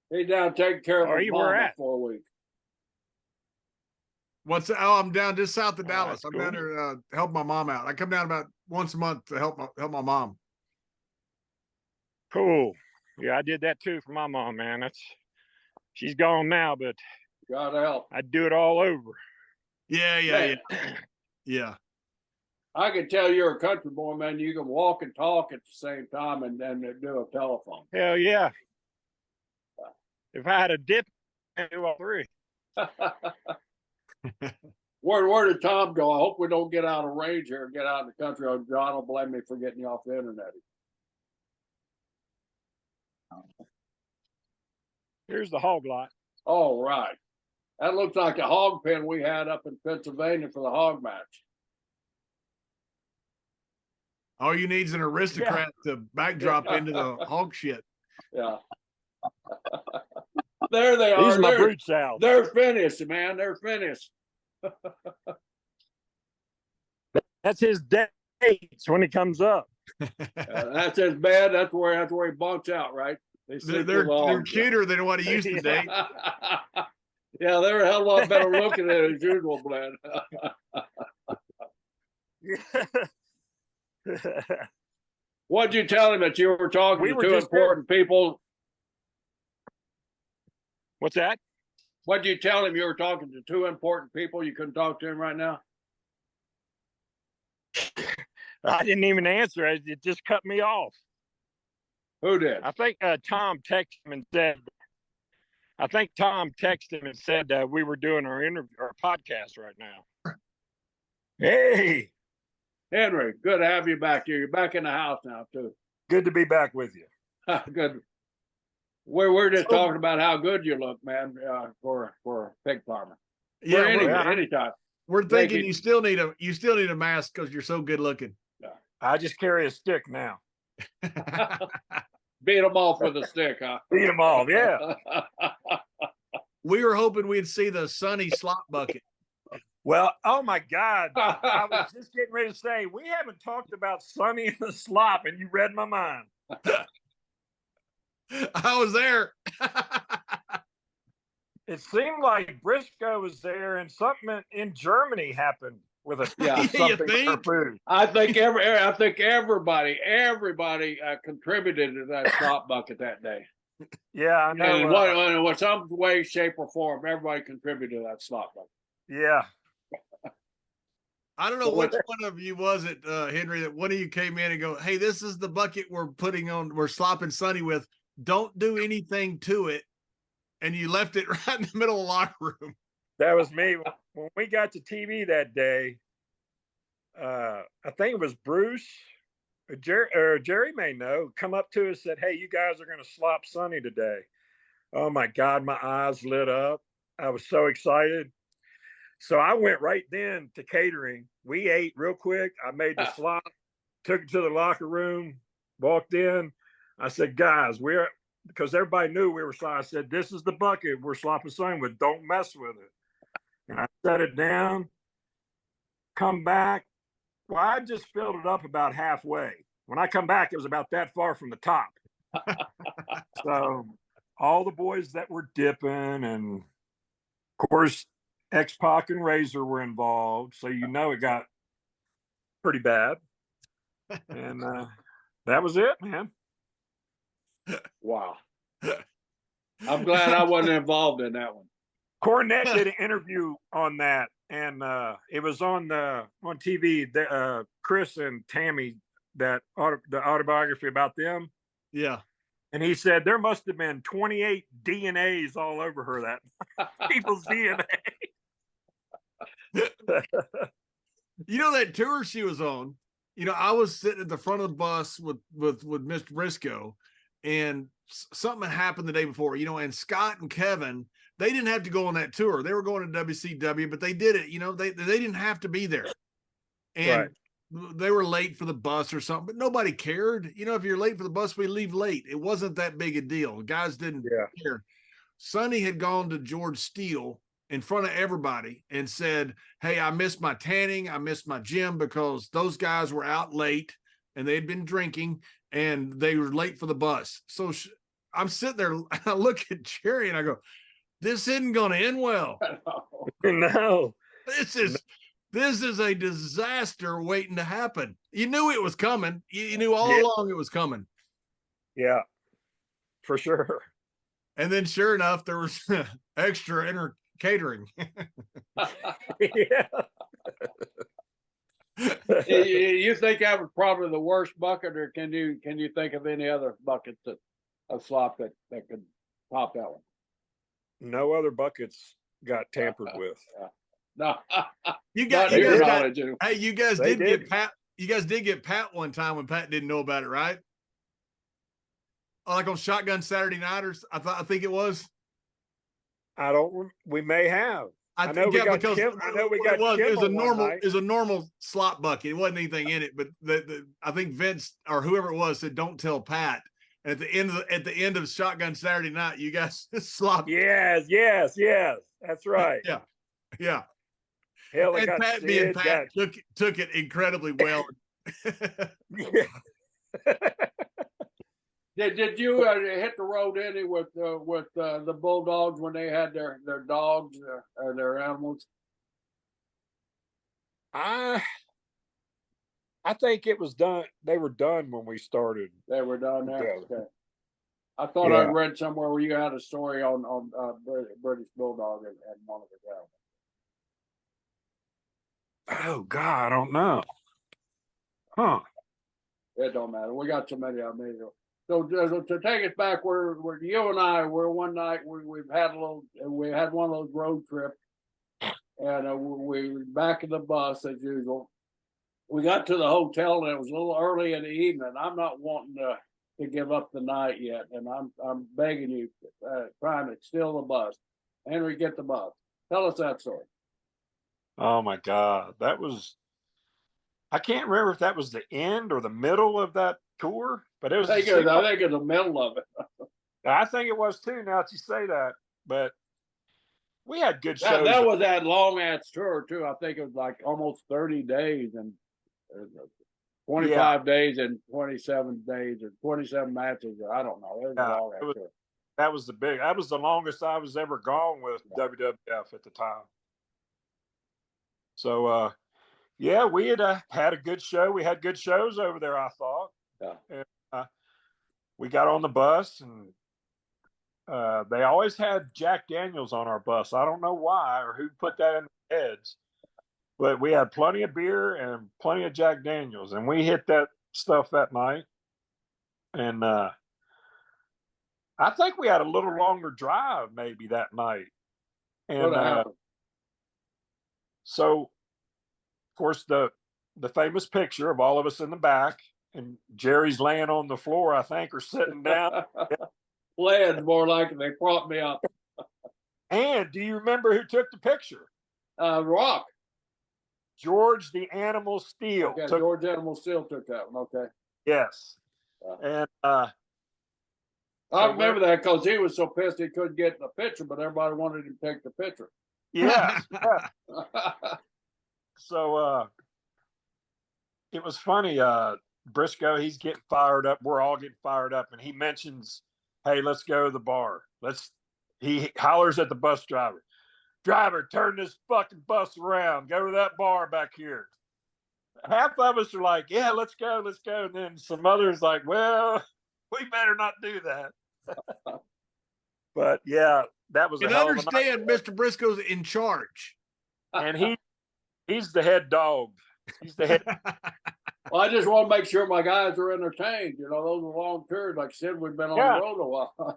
He's down taking care of his mom for a week. I'm down just south of Dallas. I'm down there to help my mom out. I come down about once a month to help my mom. Cool. Yeah, I did that too for my mom, man. She's gone now, but God help. I'd do it all over. Yeah. Yeah. I can tell you're a country boy, man. You can walk and talk at the same time and then do a telephone. Hell yeah. If I had a dip, I'd do all three. Where did Tom go? I hope we don't get out of range here and get out in the country. Oh, John will blame me for getting you off the internet. Here's the hog lot. Oh, right. That looks like a hog pen we had up in Pennsylvania for the hog match. All you need is an aristocrat to backdrop into the hog shit. Yeah. There they are. These are my brood sows. They're finished, man. They're finished. That's his dates when he comes up. That's his bed. That's where he bunks out, right? They're cuter than what he used to date. Yeah, they're a hell of a lot better looking than his usual blend. What'd you tell him that you were talking to two important people? What's that? What'd you tell him you were talking to two important people? You couldn't talk to him right now? I didn't even answer. It just cut me off. Who did? I think Tom texted him and said, we were doing our podcast right now. Hey. Henry, good to have you back here. You're back in the house now, too. Good to be back with you. Good. We're just talking about how good you look, man, for a pig farmer. Yeah, anytime. We're thinking you still need a mask because you're so good looking. Yeah. I just carry a stick now. Beat them off with a stick, huh? Beat them off, yeah. We were hoping we'd see the Sunny slop bucket. Well, oh my God. I was just getting ready to say, we haven't talked about Sunny and the slop, and you read my mind. I was there. It seemed like Brisco was there and something in Germany happened with something for food. I think everybody contributed to that slop bucket that day. Yeah, I know. And in some way, shape, or form, everybody contributed to that slop bucket. Yeah. I don't know which one of you was it, Henry, that one of you came in and go, hey, this is the bucket we're slopping Sunny with. Don't do anything to it. And you left it right in the middle of the locker room. That was me. When we got to TV that day, I think it was Bruce, Jerry may know, come up to us and said, hey, you guys are going to slop Sunny today. Oh, my God, my eyes lit up. I was so excited. So I went right then to catering. We ate real quick. I made the slop, took it to the locker room, walked in. I said, guys, because everybody knew we were slopping. I said, this is the bucket we're slopping Sunny with. Don't mess with it. And I set it down, come back. Well, I just filled it up about halfway. When I come back, it was about that far from the top. So all the boys that were dipping, and of course, X-Pac and Razor were involved. So it got pretty bad. And that was it, man. Wow. I'm glad I wasn't involved in that one. Cornette did an interview on that, and it was on TV. Chris and Tammy, the autobiography about them. Yeah. And he said there must have been 28 DNAs all over her, that people's DNA. That tour she was on, I was sitting at the front of the bus with Mr. Brisco, and something happened the day before, and Scott and Kevin, they didn't have to go on that tour. They were going to WCW, but they did it. They didn't have to be there. And they were late for the bus or something, but nobody cared. If you're late for the bus, we leave late. It wasn't that big a deal. Guys didn't care. Sonny had gone to George Steele in front of everybody and said, hey, I missed my tanning. I missed my gym because those guys were out late and they had been drinking and they were late for the bus. So I'm sitting there, I look at Jerry and I go, this isn't going to end well. No. This is a disaster waiting to happen. You knew it was coming. You knew all along it was coming. Yeah, for sure. And then sure enough, there was extra inner catering. Yeah. You think that was probably the worst bucket, or can you think of any other buckets of slop that could top that one? No other buckets got tampered with. No, You guys They did. got, knowledge. hey, you guys They did get did. Pat. You guys did get Pat one time when Pat didn't know about it, right? Like on Shotgun Saturday Nighters, I think it was. I don't. We may have. I know we yeah, got because Kim. I know we what got. it was a Kimmel one normal night. is a normal slot bucket. It wasn't anything in it, but I think Vince or whoever it was said, "Don't tell Pat." And at the end of Shotgun Saturday Night, you guys slopped. Yes. That's right. Yeah. Hell, it And got Pat being Sid, Pat took it incredibly well. Yeah. Did you hit the road any with the Bulldogs when they had their dogs or their animals? I think it was done. They were done when we started. They were done there. Yeah. Okay. I thought Yeah. I read somewhere where you had a story on British Bulldog and one of the guys. Oh God, I don't know. Huh? It don't matter. We got so many of them. So to take us back, where you and I were one night, we had one of those road trips, and we were back in the bus as usual. We got to the hotel and it was a little early in the evening. I'm not wanting to give up the night yet, and I'm begging you, trying to steal the bus. Henry, get the bus. Tell us that story. Oh my God, that was. I can't remember if that was the end or the middle of that tour, but it was. I think it's the middle of it. I think it was too. Now that you say that, but we had good shows. That was that long ass tour too. I think it was like almost 30 days and 25 days and 27 days or 27 matches. Or I don't know. It was a long ass tour. That was that was the longest I was ever gone with WWF at the time. So, yeah, we had had a good show. We had good shows over there, I thought. Yeah. And we got on the bus, and they always had Jack Daniels on our bus. I don't know why or who put that in their heads, but we had plenty of beer and plenty of Jack Daniels, and we hit that stuff that night. And I think we had a little longer drive maybe that night. And so, of course, the famous picture of all of us in the back, and Jerry's laying on the floor, I think, or sitting down. Laying more like they propped me up. And do you remember who took the picture? Rock. George the Animal Steel. Okay, George Animal Steel took that one. Okay. Yes. And I remember that because he was so pissed he couldn't get in the picture, but everybody wanted him to take the picture. Yeah. So it was funny. Brisco, he's getting fired up. We're all getting fired up, and he mentions, "Hey, let's go to the bar." He hollers at the bus driver. "Driver, turn this fucking bus around. Go to that bar back here." Half of us are like, "Yeah, let's go." And then some others like, "Well, we better not do that." But yeah, that was. You can understand, Mr. Briscoe's in charge, and he's the head dog. He's the head. Well, I just want to make sure my guys are entertained. You know, those are long tours. Like I said, we've been on the road a while. Of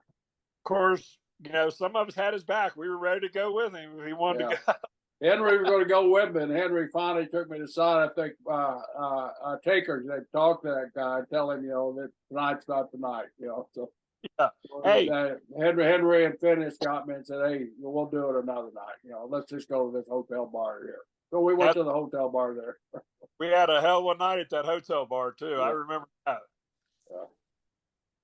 course, some of us had his back. We were ready to go with him if he wanted to go. Henry was going to go with me, and Henry finally took me to the side. I think Takers, they talked to that guy, tell him, that tonight's not the night, So yeah. Hey, Henry and Finis got me and said, "Hey, we'll do it another night. Let's just go to this hotel bar here." So we went to the hotel bar there. We had a hell of a night at that hotel bar too. Yeah. I remember that. Yeah.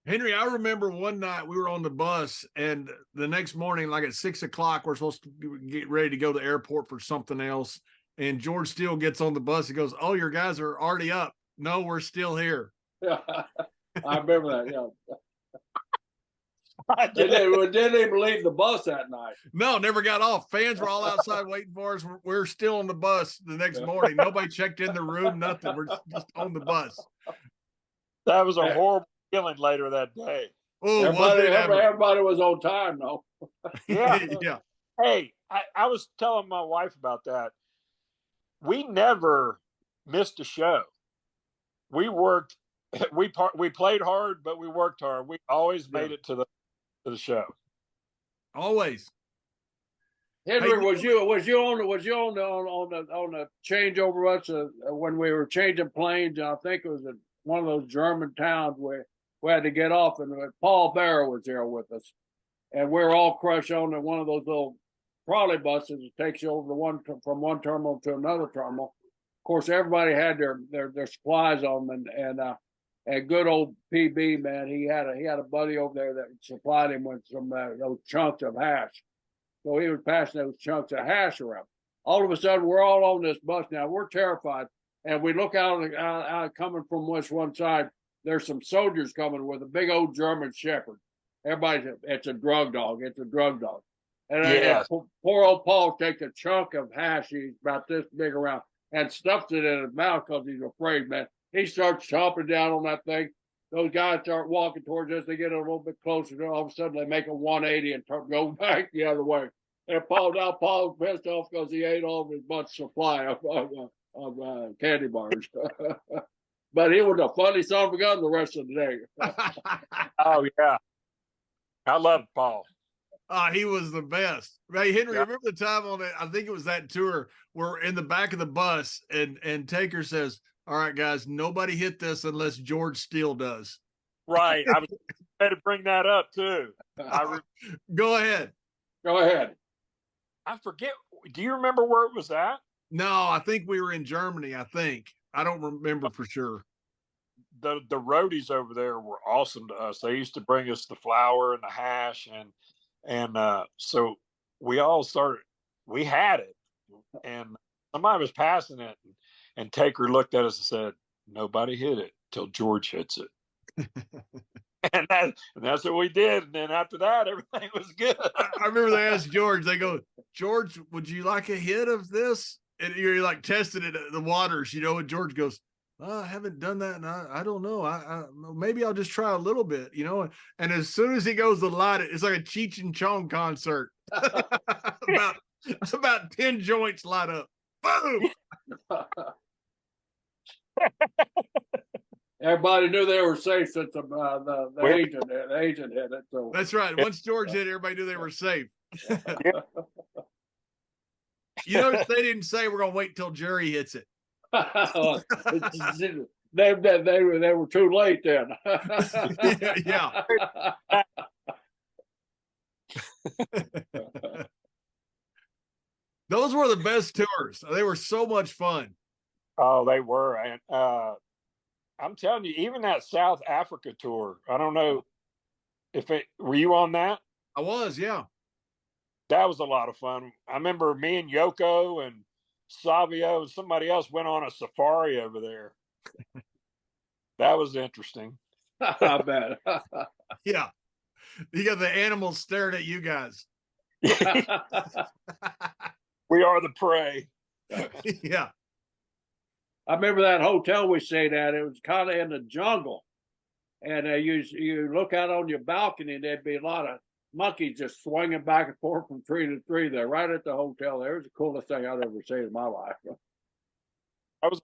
Henry, I remember one night we were on the bus, and the next morning, like at 6 o'clock, we're supposed to get ready to go to the airport for something else. And George Steele gets on the bus. He goes, "Oh, your guys are already up." "No, we're still here." Yeah, I remember that. Yeah. Didn't even leave the bus that night. No, never got off. Fans were all outside waiting for us. We're still on the bus the next morning. Nobody checked in the room, nothing. We're just on the bus. That was a horrible. feeling later that day. Oh, was it ever? Everybody was on time though. Yeah. Yeah. Hey, I was telling my wife about that. We never missed a show. We worked. We played hard, but we worked hard. We always made it to the show. Always. Henry, Hey, was you on the changeover bus when we were changing planes? I think it was in one of those German towns where we had to get off, and Paul Bear was there with us, and we were all crushed on one of those little trolley buses that takes you over from one terminal to another terminal. Of course, everybody had their supplies on them, and good old PB, man, he had a buddy over there that supplied him with some those chunks of hash. So he was passing those chunks of hash around. All of a sudden, we're all on this bus now. We're terrified, and we look out coming from one side. There's some soldiers coming with a big old German Shepherd. It's a drug dog. It's a drug dog. And poor old Paul takes a chunk of hash. He's about this big around and stuffs it in his mouth because he's afraid, man. He starts chomping down on that thing. Those guys start walking towards us. They get a little bit closer. All of a sudden, they make a 180 and go back the other way. And Paul's pissed off because he ate all of his bunch supply of candy bars. But he was a funny son of a gun the rest of the day. Oh, yeah. I love Paul. He was the best. Hey, Henry, remember the time on that? I think it was that tour where in the back of the bus and Taker says, "All right, guys, nobody hit this unless George Steele does." Right. I was going to bring that up too. Go ahead. Go ahead. I forget. Do you remember where it was at? No, I think we were in Germany. I don't remember for sure. The roadies over there were awesome to us. They used to bring us the flour and the hash, and so we all started. We had it, and somebody was passing it, and Taker looked at us and said, "Nobody hit it till George hits it." And that's what we did. And then after that, everything was good. I remember they asked George, they go, "George, would you like a hit of this?" And you're like testing it at the waters, and George goes, "I haven't done that. And I don't know. I maybe I'll just try a little bit, And as soon as he goes to light it, it's like a Cheech and Chong concert. about 10 joints light up. Boom. Everybody knew they were safe since the agent hit it. So that's right. Once George hit, everybody knew they were safe. You notice they didn't say we're gonna wait until Jerry hits it. they were too late then. Yeah. Those were the best tours. They were so much fun. Oh, they were. And I'm telling you, even that South Africa tour, I don't know were you on that? I was, yeah. That was a lot of fun. I remember me and Yoko and Savio and somebody else went on a safari over there. That was interesting. I bet. Yeah. You got the animals staring at you guys. We are the prey. Yeah. I remember that hotel we stayed at. It was kind of in the jungle. And you look out on your balcony, and there'd be a lot of monkeys just swinging back and forth from tree to tree there, right at the hotel. There was the coolest thing I'd ever seen in my life. I was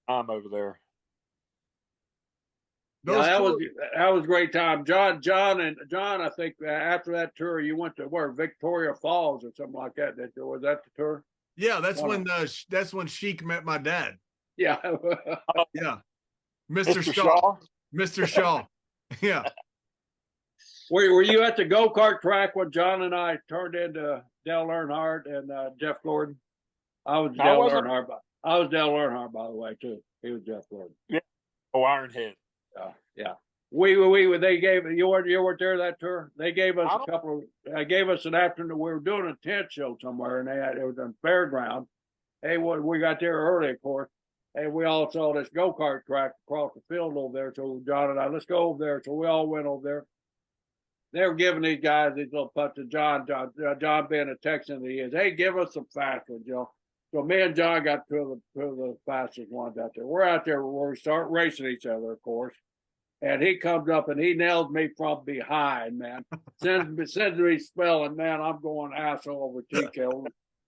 over there. Yeah, that was a great time. John, I think after that tour, you went to where? Victoria Falls or something like that. Was that the tour? Yeah, that's when Sheik met my dad. Yeah. Yeah. Mr. Shaw. Mr. Shaw. Yeah. Were you at the go-kart track when John and I turned into Dale Earnhardt and Jeff Gordon? I was Dale Earnhardt. I was Dale Earnhardt, by the way, too. He was Jeff Gordon. Yeah. Oh, Ironhead. Yeah. They gave you weren't there that tour. They gave us gave us an afternoon. We were doing a tent show somewhere, and it was on fairground. Hey, we got there early, of course. And we all saw this go-kart track across the field over there. So John and I, let's go over there. So we all went over there. They were giving these guys these little putts to John being a Texan that he is. Hey, give us some fast ones, Joe. So me and John got two of the fastest ones out there. We're out there where we start racing each other, of course. and he comes up and he nails me from behind, man. Sends me spelling, man. I'm going asshole over TK.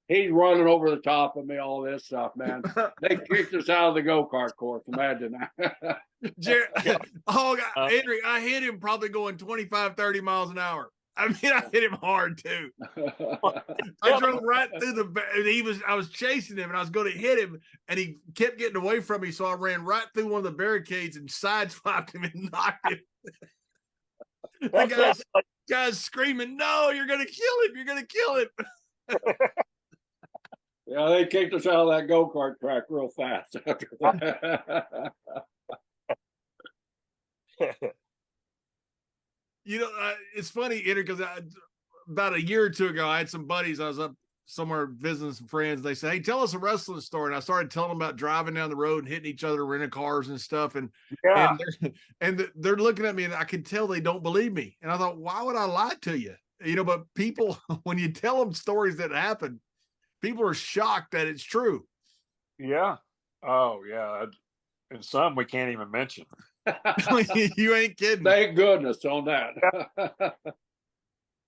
He's running over the top of me, all this stuff, man. They kicked us out of the go-kart course. Imagine that. Oh, God, Henry, I hit him probably going 25, 30 miles an hour. I mean, I hit him hard too. I drove right through I was chasing him and I was going to hit him and he kept getting away from me. So I ran right through one of the barricades and sideswiped him and knocked him. The guy's screaming, "No, you're going to kill him. You're going to kill him." Yeah, they kicked us out of that go-kart track real fast after that. You know, it's funny, because about a year or two ago, I had some buddies. I was up somewhere visiting some friends. They said, "Hey, tell us a wrestling story." And I started telling them about driving down the road and hitting each other, renting cars and stuff. And they're looking at me, and I can tell they don't believe me. And I thought, why would I lie to you? You know, but people, when you tell them stories that happen, people are shocked that it's true. Yeah. Oh, yeah. And some we can't even mention. You ain't kidding. Thank goodness on that.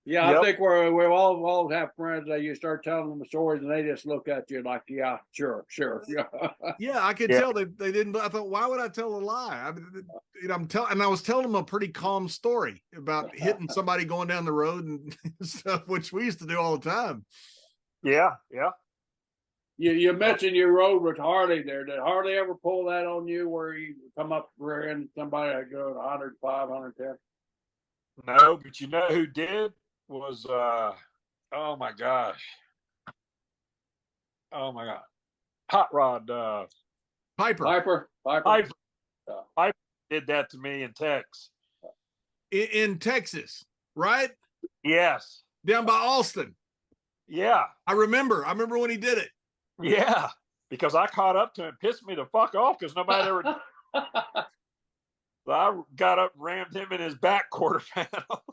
Yeah, I think we all have friends that you start telling them the stories and they just look at you like, yeah, sure. Yeah, I could tell they didn't. I thought, why would I tell a lie? I mean, you know, and I was telling them a pretty calm story about hitting somebody going down the road and stuff, which we used to do all the time. Yeah. You mentioned you rode with Harley there. Did Harley ever pull that on you where you come up rear end somebody that goes 105, 110? No, but you know who did was oh my god, Hot Rod Piper did that to me in Texas. In Texas, right? Yes, down by Austin. Yeah, I remember when he did it. Yeah, because I caught up to him, pissed me the fuck off because nobody ever. So I got up, rammed him in his back quarter panel.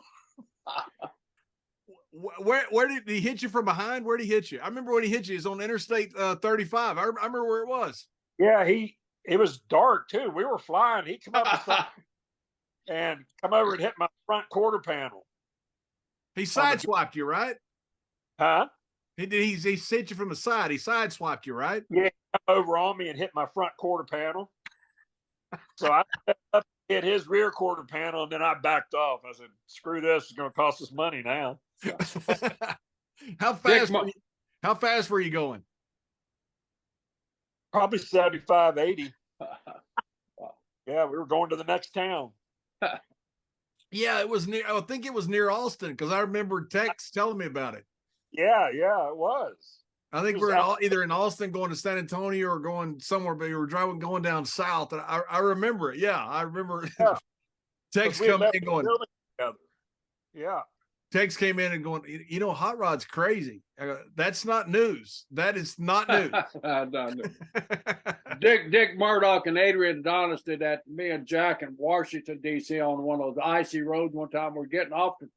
Where did he hit you from behind? Where did he hit you? I remember when he hit you. It was on Interstate 35. I remember where it was. Yeah, it was dark too. We were flying. He come up and come over and hit my front quarter panel. He sideswiped you, right? Huh? He hit you from the side. He sideswiped you, right? Yeah, he come over on me and hit my front quarter panel. So I hit his rear quarter panel, and then I backed off. I said, "Screw this! It's going to cost us money now." How fast were you going? Probably 75, 80. Yeah, we were going to the next town. Yeah, it was near. I think it was near Austin because I remember Tex telling me about it. Yeah, it was. I think we're either in Austin going to San Antonio or going somewhere, but we were going down south. And I remember it. Yeah, I remember. Yeah. Tex coming in going. Yeah. Tex came in and going, you know, Hot Rod's crazy. That's not news. That is not news. Dick Murdoch and Adrian Adonis did that to me and Jack in Washington, D.C. on one of those icy roads one time. We're getting off to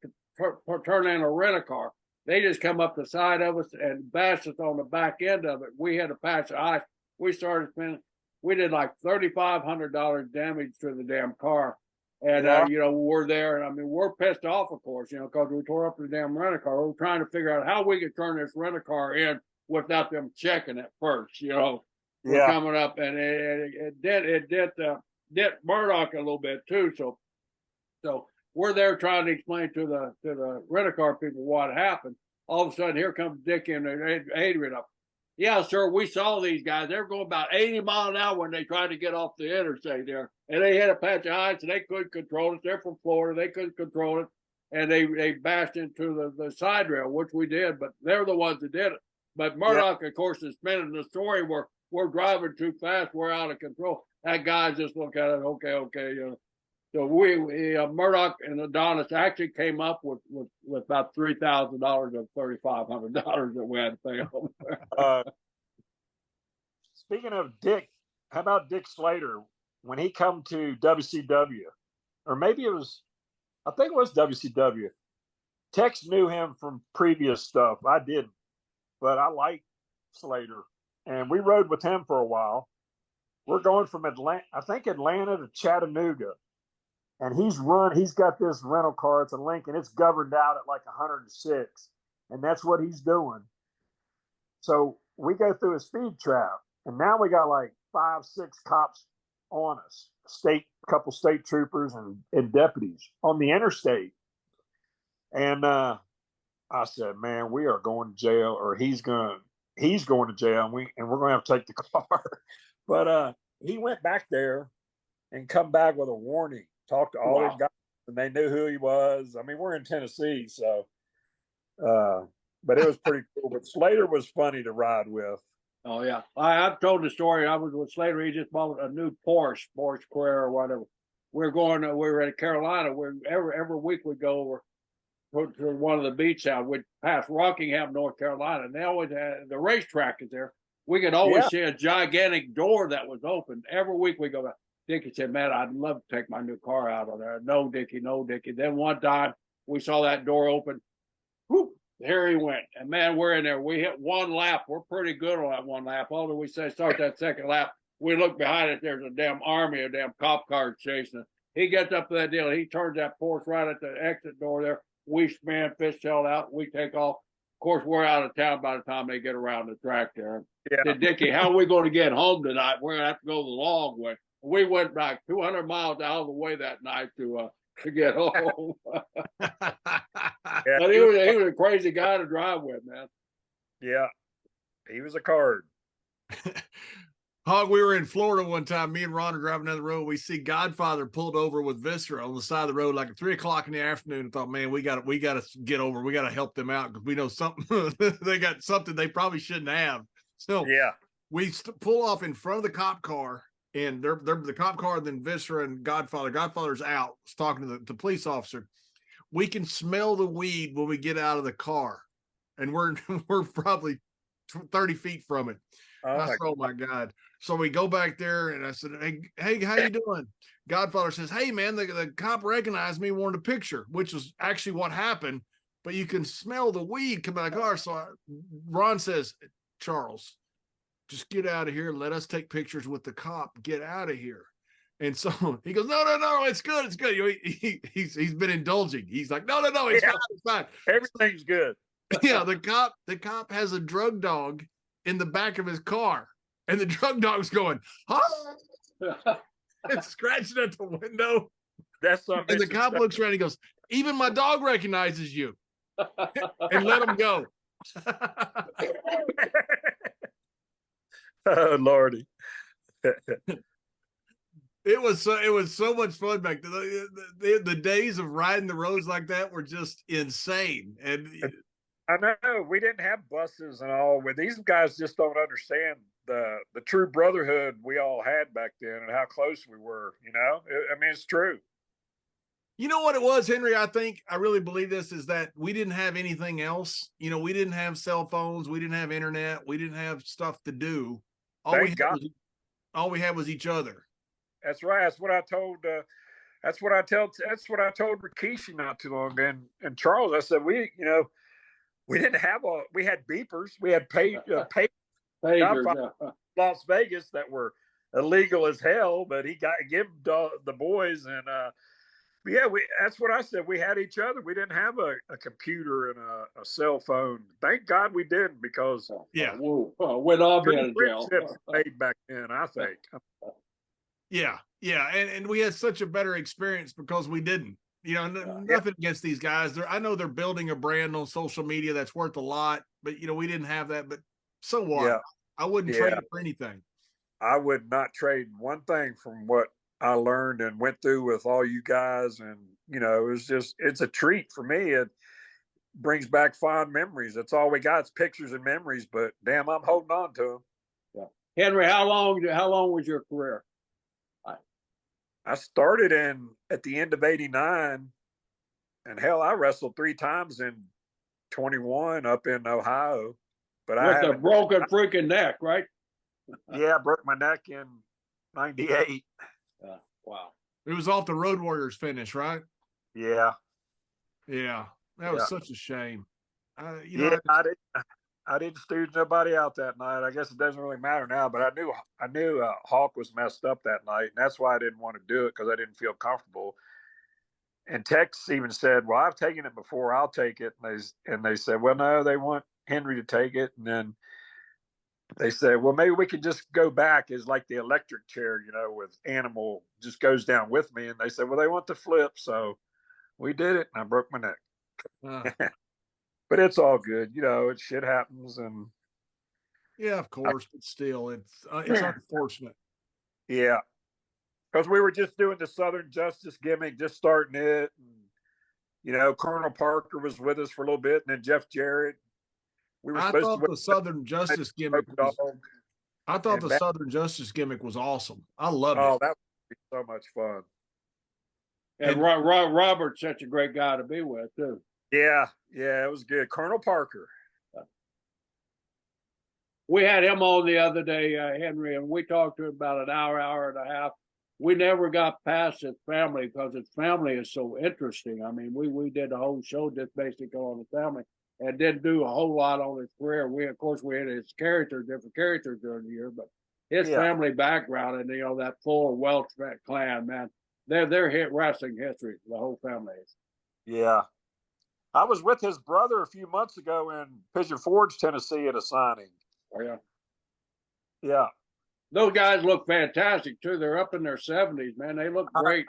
turn in a rent-a-car. They just come up the side of us and bashed us on the back end of it. We had a patch of ice. We started spending. We did like $3,500 damage to the damn car. And, you know, we're there. And I mean, we're pissed off, of course, you know, because we tore up the damn rent-a-car. We're trying to figure out how we could turn this rent-a-car in without them checking it first, you know. We're coming up, and it did Murdoch a little bit, too. So we're there trying to explain to the rent-a-car people what happened. All of a sudden, here comes Dick and Adrian up. Yeah, sir, we saw these guys. They were going about 80 miles an hour when they tried to get off the interstate there. And they had a patch of ice, and they couldn't control it. They're from Florida. They couldn't control it. And they bashed into the side rail, which we did, but they're the ones that did it. But Murdoch, of course, is spinning the story where we're driving too fast. We're out of control. That guy just looked at it, okay, you know. So Murdoch and Adonis actually came up with about $3,000 of $3,500 that we had to pay them. Speaking of Dick, how about Dick Slater when he come to WCW, or maybe I think it was WCW. Tex knew him from previous stuff. I didn't, but I liked Slater, and we rode with him for a while. We're going from Atlanta to Chattanooga. and he's got this rental car. It's a Lincoln. It's governed out at like 106, and that's what he's doing. So we go through a speed trap, and now we got like 5, 6 cops on us, couple state troopers and deputies on the interstate. And I said, man, we are going to jail, or he's going to jail, and we're going to have to take the car. But he went back there and come back with a warning. Talked to all the guys, and they knew who he was. I mean, we're in Tennessee, so. But it was pretty cool. But Slater was funny to ride with. Oh yeah, I've told the story. I was with Slater. He just bought a new Porsche Carrera or whatever. We were in Carolina. Every week we go over to one of the beach houses. We'd pass Rockingham, North Carolina, and they always had the racetrack is there. We could always see a gigantic door that was open. Every week we go back. Dickie said, man, I'd love to take my new car out of there. No, Dickie. Then one time we saw that door open. Whoop, there he went. And man, we're in there. We hit one lap. We're pretty good on that one lap. Although we say start that second lap, we look behind it. There's a damn army of damn cop cars chasing us. He gets up to that deal. He turns that Porsche right at the exit door there. We spin, fishtail out. We take off. Of course, we're out of town by the time they get around the track there. Yeah. Said, Dickie, how are we going to get home tonight? We're going to have to go the long way. We went back 200 miles out of the way that night to get home. But he was a crazy guy to drive with, man. Yeah, he was a card. Hog, we were in Florida one time. Me and Ron are driving down the road. We see Godfather pulled over with Viscera on the side of the road, like at 3 o'clock in the afternoon. And thought, man, we got to get over. We got to help them out because we know something. They got something they probably shouldn't have. So yeah, we pull off in front of the cop car, and they're the cop car. And then Viscera and Godfather. Godfather's out, was talking to the police officer. We can smell the weed when we get out of the car, and we're probably 30 feet from it. Oh my God. So we go back there, and I said, hey, how you doing? Godfather says, hey, man, the cop recognized me, wanted a picture, which is actually what happened, but you can smell the weed coming out of the car. So Ron says, Charles, just get out of here. Let us take pictures with the cop. Get out of here. And so he goes, no, it's good. It's good. He's been indulging. He's like, no, it's fine. Everything's good. Yeah, the cop has a drug dog in the back of his car, and the drug dog's going, huh? And scratching at the window. That's something. And the cop looks around and he goes, even my dog recognizes you. And let him go. Oh, Lordy. It was so much fun back then. The days of riding the roads like that were just insane. And I know we didn't have buses and all. With these guys, just don't understand the true brotherhood we all had back then and how close we were. I mean, it's true. You know what it was, Henry? I really believe this is that we didn't have anything else. We didn't have cell phones. We didn't have internet. We didn't have stuff to do. All we had was each other. That's right. That's what I told. That's what I told Rikishi not too long ago. And Charles, I said, we didn't have we had beepers. We had pagers, Las Vegas that were illegal as hell, but he give the boys and that's what I said. We had each other. We didn't have a computer and a cell phone. Thank God we didn't, because we'd all been in jail. Made back then, I think. Yeah, and we had such a better experience because we didn't. Nothing against these guys. I know they're building a brand on social media that's worth a lot, but we didn't have that. But so what? Yeah. I wouldn't trade it for anything. I would not trade one thing from what I learned and went through with all you guys. And it's a treat for me. It brings back fond memories. That's all we got. It's pictures and memories. But damn, I'm holding on to them. Yeah, Henry, how long was your career? I started at the end of '89, and hell, I wrestled 3 times in 21 up in Ohio. But with a broken freaking neck, right? Yeah, I broke my neck in '98. Wow. It was off the Road Warriors finish, right? Yeah. Yeah. That was such a shame. I didn't stooge nobody out that night. I guess it doesn't really matter now, but I knew Hawk was messed up that night, and that's why I didn't want to do it, because I didn't feel comfortable. And Tex even said, "Well, I've taken it before. I'll take it." And they said, "Well, no, they want Henry to take it." And then they said, "Well, maybe we could just go back as like the electric chair, with animal just goes down with me." And they said, "Well, they want the flip." So we did it, and I broke my neck. But it's all good. It shit happens. And yeah, of course, but still, it's unfortunate. Yeah. Because we were just doing the Southern Justice gimmick, just starting it. And, Colonel Parker was with us for a little bit, and then Jeff Jarrett. We were I supposed thought to the Southern Justice gimmick was. I thought the Southern Justice gimmick was awesome. I loved it. Oh, that would be so much fun. And Robert's such a great guy to be with too. Yeah, it was good. Colonel Parker. We had him on the other day, Henry, and we talked to him about an hour and a half. We never got past his family because his family is so interesting. I mean, we did the whole show just basically on the family and didn't do a whole lot on his career. We had his different characters during the year, but his family background and that full Welch clan, man, they're hit wrestling history. The whole family is. Yeah, I was with his brother a few months ago in Pigeon Forge, Tennessee, at a signing. Oh yeah, yeah. Those guys look fantastic too. They're up in their 70s, man. They look great.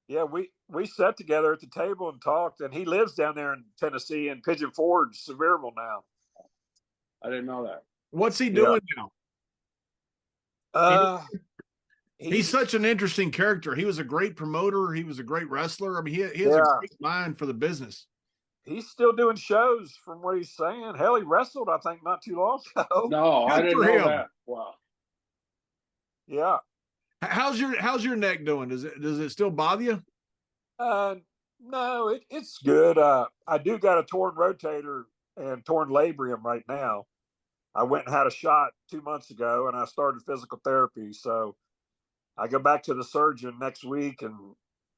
Yeah, we sat together at the table and talked, and he lives down there in Tennessee in Pigeon Forge, Sevierville now. I didn't know that. What's he doing now? He's such an interesting character. He was a great promoter. He was a great wrestler. I mean, he has a great mind for the business. He's still doing shows from what he's saying. Hell, he wrestled, I think, not too long ago. No, I didn't know that. Wow. Yeah. How's your neck doing? Does it still bother you? No, it's good. I do got a torn rotator and torn labrum right now. I went and had a shot 2 months ago, and I started physical therapy. So I go back to the surgeon next week, and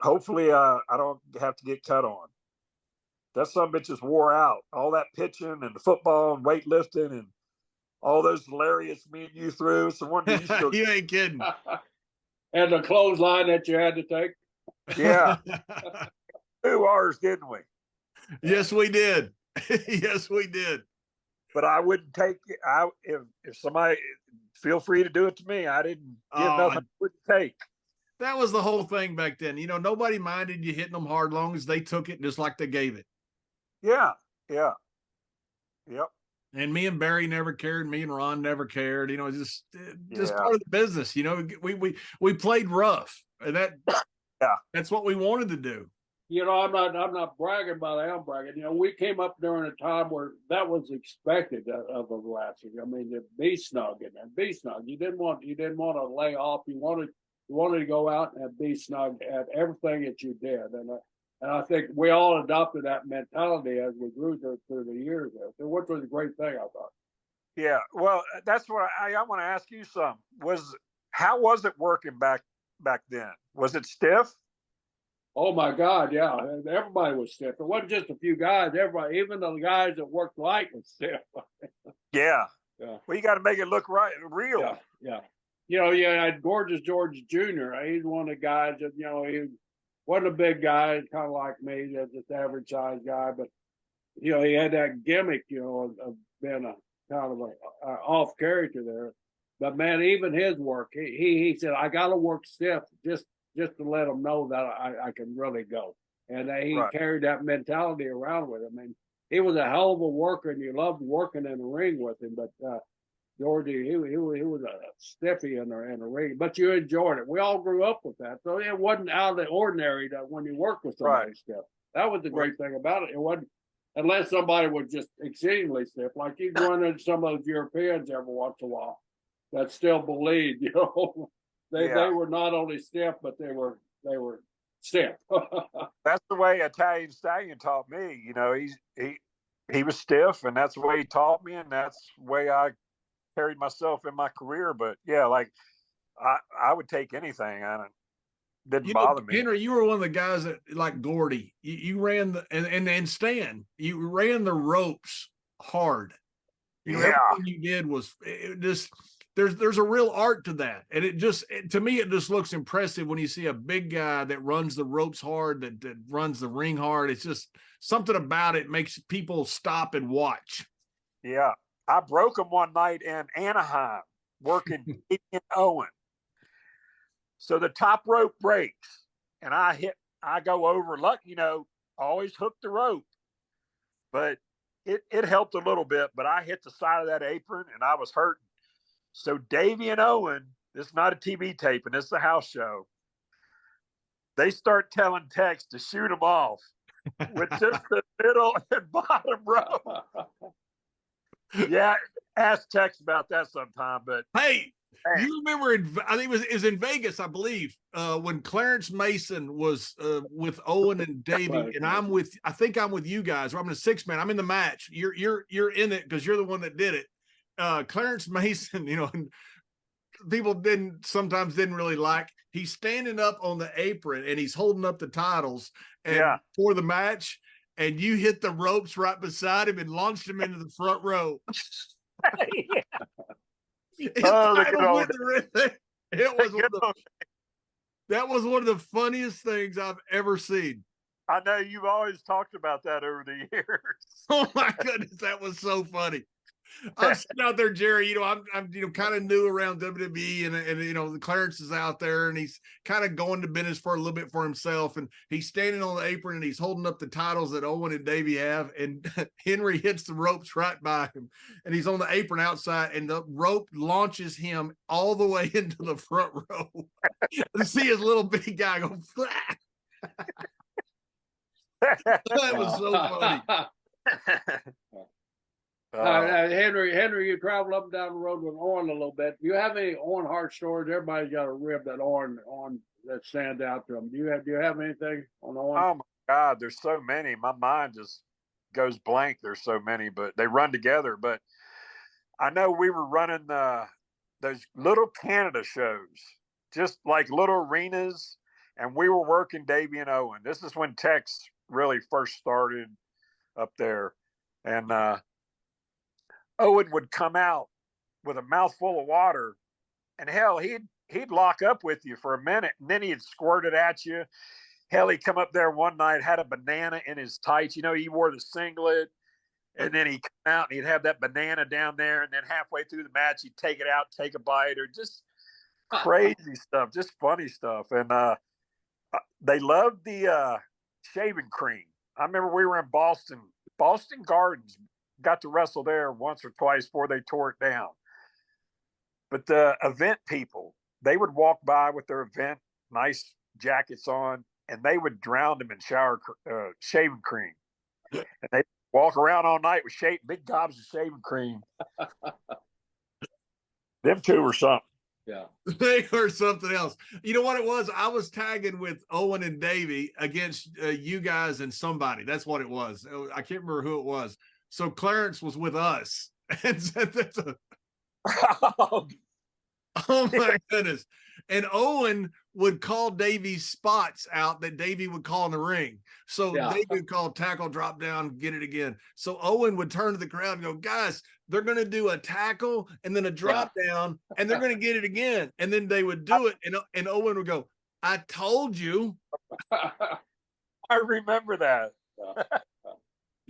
hopefully I don't have to get cut on. That sumbitch just wore out. All that pitching and the football and weightlifting and all those lariats me and you threw. So one day you ain't kidding. And the clothesline that you had to take. Yeah. 2 hours, didn't we? Yes, we did. Yes, we did. But I wouldn't take it. If somebody, feel free to do it to me. I didn't give nothing I wouldn't take. That was the whole thing back then. Nobody minded you hitting them hard, long as they took it just like they gave it. Yeah. Yep. And me and Barry never cared. Me and Ron never cared. Just part of the business. We played rough, and that's what we wanted to do. I'm not bragging, but I am bragging. We came up during a time where that was expected of a wrestling. I mean, to be snug and be snug. You didn't want to lay off. You wanted to go out and be snug at everything that you did. And I think we all adopted that mentality as we grew through the years there, which was a great thing, I thought. Yeah, well, that's what I want to ask you some. How was it working back then? Was it stiff? Oh my God, yeah. Everybody was stiff. It wasn't just a few guys. Everybody, even the guys that worked light, was stiff. Yeah. Well, you got to make it look real. Yeah. You had Gorgeous George Jr. He's one of the guys that, he wasn't a big guy, kind of like me, just average size guy, but he had that gimmick, of being a kind of a off character there. But man, even his work, he said, I got to work stiff just to let them know that I can really go. And he carried that mentality around with him. And he was a hell of a worker, and you loved working in the ring with him. But Georgie, he was a stiffy in the ring, but you enjoyed it. We all grew up with that, so it wasn't out of the ordinary that when you worked with somebody stiff. That was the great thing about it. It wasn't, unless somebody was just exceedingly stiff, like you'd run into some of those Europeans every once in a while that still believed. They were not only stiff, but they were stiff. That's the way Italian Stallion taught me. He was stiff, and that's the way he taught me, and that's the way I carried myself in my career. But yeah, like I would take anything. Didn't bother me. Henry, you were one of the guys that, like Gordy, you ran and Stan, you ran the ropes hard. Everything you did was there's a real art to that. And to me, it just looks impressive when you see a big guy that runs the ropes hard, that runs the ring hard. It's just something about it makes people stop and watch. Yeah. I broke him one night in Anaheim working in Owen. So the top rope breaks and I go over, always hook the rope, but it helped a little bit, but I hit the side of that apron and I was hurting. So Davey and Owen, this is not a TV taping, this is a house show. They start telling Tex to shoot him off with just the middle and bottom row. Yeah, ask Tex about that sometime. But hey, you remember? I think it was in Vegas, I believe, when Clarence Mason was with Owen and Davey, and I think I'm with you guys. I'm in a 6-man. I'm in the match. You're in it because you're the one that did it. Clarence Mason, and people sometimes didn't really like. He's standing up on the apron and he's holding up the titles for the match. And you hit the ropes right beside him and launched him into the front row. That was one of the funniest things I've ever seen. I know you've always talked about that over the years. Oh my goodness, that was so funny. I'm sitting out there, Jerry. I'm kind of new around WWE, and Clarence is out there, and he's kind of going to business for a little bit for himself, and he's standing on the apron and he's holding up the titles that Owen and Davey have, and Henry hits the ropes right by him, and he's on the apron outside, and the rope launches him all the way into the front row. To see his little big guy go flat. That was so funny. Henry, you travel up and down the road with Owen a little bit. Do you have any Owen Hart stories? Everybody's got a rib that Owen that stands out to them. Do you have anything on Owen? Oh my God, there's so many. My mind just goes blank. There's so many, but they run together. But I know we were running those little Canada shows, just like little arenas, and we were working Davey and Owen. This is when Tex really first started up there, and Owen would come out with a mouthful of water, and hell, he'd lock up with you for a minute, and then he'd squirt it at you. Hell, he'd come up there one night, had a banana in his tights. He wore the singlet, and then he'd come out and he'd have that banana down there, and then halfway through the match, he'd take it out, take a bite, or just crazy stuff, just funny stuff. And they loved the shaving cream. I remember we were in Boston Gardens. Got to wrestle there once or twice before they tore it down. But the event people, they would walk by with their event nice jackets on, and they would drown them in shaving cream. And they walk around all night with big gobs of shaving cream. Them two were something. Yeah, they were something else. You know what it was? I was tagging with Owen and Davey against you guys and somebody. That's what it was. I can't remember who it was. So Clarence was with us. And oh my goodness. And Owen would call Davey's spots out that Davey would call in the ring. So Davey would call tackle, drop down, get it again. So Owen would turn to the crowd and go, guys, they're going to do a tackle and then a drop down, and they're going to get it again. And then they would do it. And Owen would go, I told you. I remember that.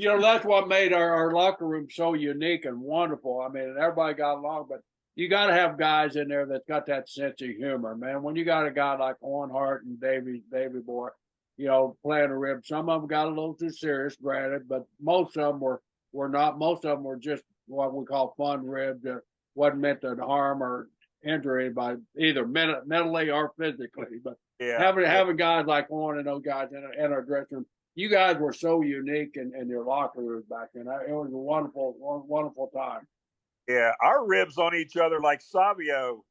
That's what made our locker room so unique and wonderful. I mean, everybody got along, but you got to have guys in there that's got that sense of humor, man. When you got a guy like Owen Hart and Davey Boy, playing a rib, some of them got a little too serious, granted, but most of them were not. Most of them were just what we call fun ribs that wasn't meant to harm or injure anybody, either mentally or physically. But having guys like Owen and those guys in our dressing room, you guys were so unique in your locker room back then. It was a wonderful time. Yeah, our ribs on each other, like Savio.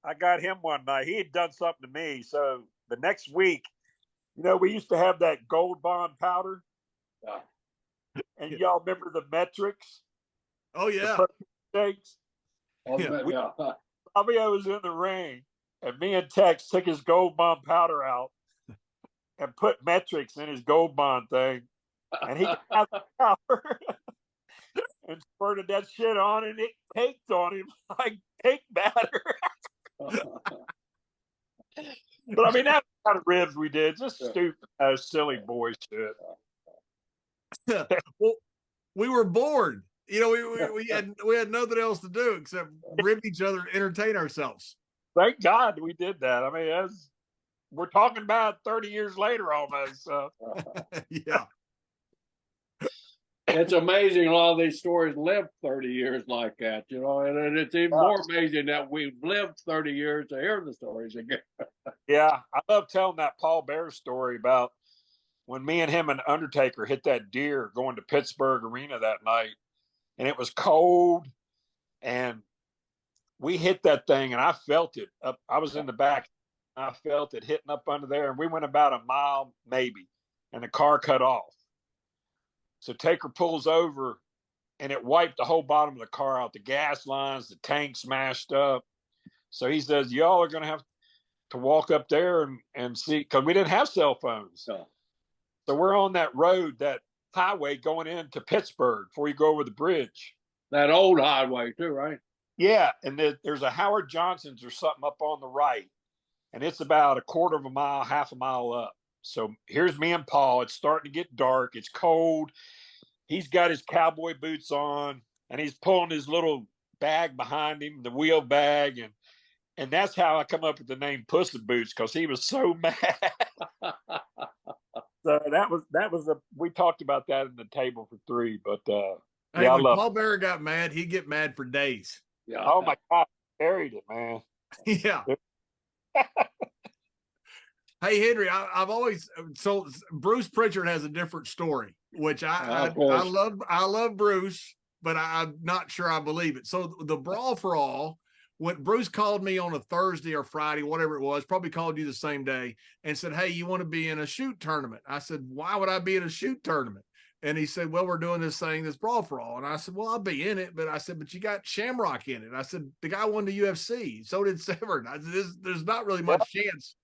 I got him one night. He had done something to me. So the next week, we used to have that Gold Bond powder. Yeah. And y'all remember the metrics? Oh, yeah. Shakes? Oh, yeah. Savio was in the ring, and me and Tex took his Gold Bond powder out and put metrics in his Gold Bond thing, and he got the power and spurted that shit on, and it caked on him like cake batter. But I mean, that's the kind of ribs we did. Just stupid, silly boy shit. Well, we were bored. You know, we had nothing else to do except rib each other and entertain ourselves. Thank God we did that. I mean, we're talking about 30 years later almost. So. Yeah. It's amazing a lot of these stories lived 30 years like that, you know, and it's even more amazing that we've lived 30 years to hear the stories again. Yeah, I love telling that Paul Bear story about when me and him and Undertaker hit that deer going to Pittsburgh Arena that night, and it was cold, and we hit that thing, and I felt it. I was in the back. I felt it hitting up under there, and we went about a mile maybe, and the car cut off. So Taker pulls over, and it wiped the whole bottom of the car out, the gas lines, the tank smashed up. So he says, y'all are going to have to walk up there and see, because we didn't have cell phones. So we're on that road, that highway going into Pittsburgh before you go over the bridge. That old highway too, right? Yeah, and there's a Howard Johnson's or something up on the right, and it's about a quarter of a mile, half a mile up. So here's me and Paul. It's starting to get dark. It's cold. He's got his cowboy boots on, and he's pulling his little bag behind him, the wheel bag, and that's how I come up with the name Puss in Boots, because he was so mad. So that was we talked about that in the table for three, but hey, when Paul Bear got mad, he'd get mad for days. Yeah. Oh my God, buried it, man. Yeah. Hey Henry, I've always Bruce Pritchard has a different story, which I love Bruce, but I'm not sure I believe it. So the Brawl for All, when Bruce called me on a Thursday or Friday, whatever it was, probably called you the same day and said, hey, you want to be in a shoot tournament? I said, why would I be in a shoot tournament? And he said, well, we're doing this thing, this Brawl for All. And I said, well, I'll be in it. But I said, but you got Shamrock in it. I said, the guy won the UFC. So did Severn. I said, there's not really much chance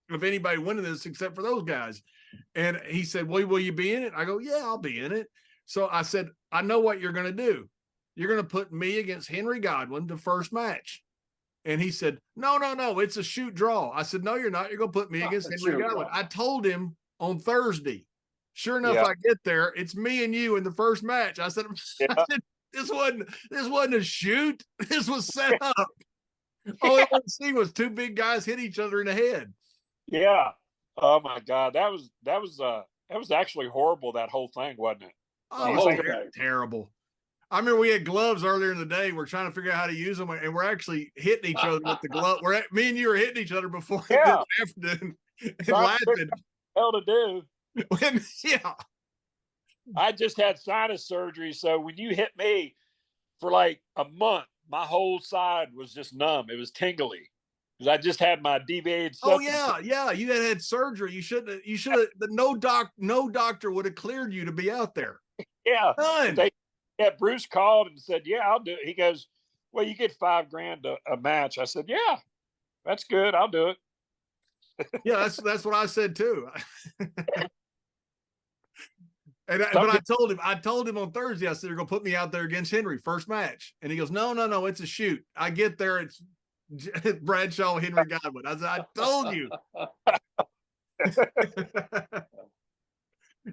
of anybody winning this except for those guys. And he said, well, will you be in it? I go, yeah, I'll be in it. So I said, I know what you're going to do. You're going to put me against Henry Godwin, the first match. And he said, no, it's a shoot draw. I said, no, you're not. You're going to put me against Henry Godwin. I told him on Thursday. Sure enough, I get there. It's me and you in the first match. I said, this wasn't a shoot. This was set up. All I wanted to see was two big guys hit each other in the head. Yeah. Oh my God. That was actually horrible, that whole thing, wasn't it? Oh, it was terrible. I remember we had gloves earlier in the day. We're trying to figure out how to use them, and we're actually hitting each other with the glove. Me and you were hitting each other before this afternoon and laughing. Hell to do. Yeah. I just had sinus surgery, so when you hit me for like a month, my whole side was just numb. It was tingly. Because I just had my deviated stuff. Oh yeah. You had surgery. You should have. No doctor would have cleared you to be out there. Yeah. None. Bruce called and said, yeah, I'll do it. He goes, well, you get $5,000 a match. I said, yeah, that's good. I'll do it. Yeah, that's what I said too. But I told him on Thursday, I said, you're going to put me out there against Henry, first match. And he goes, no, it's a shoot. I get there, it's Bradshaw, Henry Godwin. I said, I told you.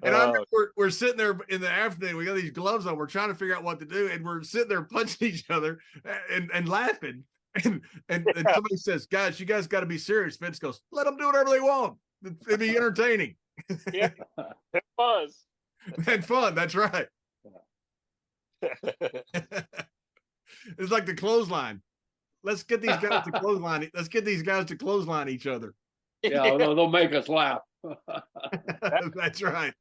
And I remember we're sitting there in the afternoon. We got these gloves on. We're trying to figure out what to do, and we're sitting there punching each other and laughing. And somebody says, "Guys, you guys got to be serious." Vince goes, "Let them do whatever they want. It'd be entertaining." Yeah, it was. Had fun. That's right. It's like the clothesline. Let's get these guys to clothesline. Let's get these guys to clothesline each other. Yeah, they'll make us laugh. That's right.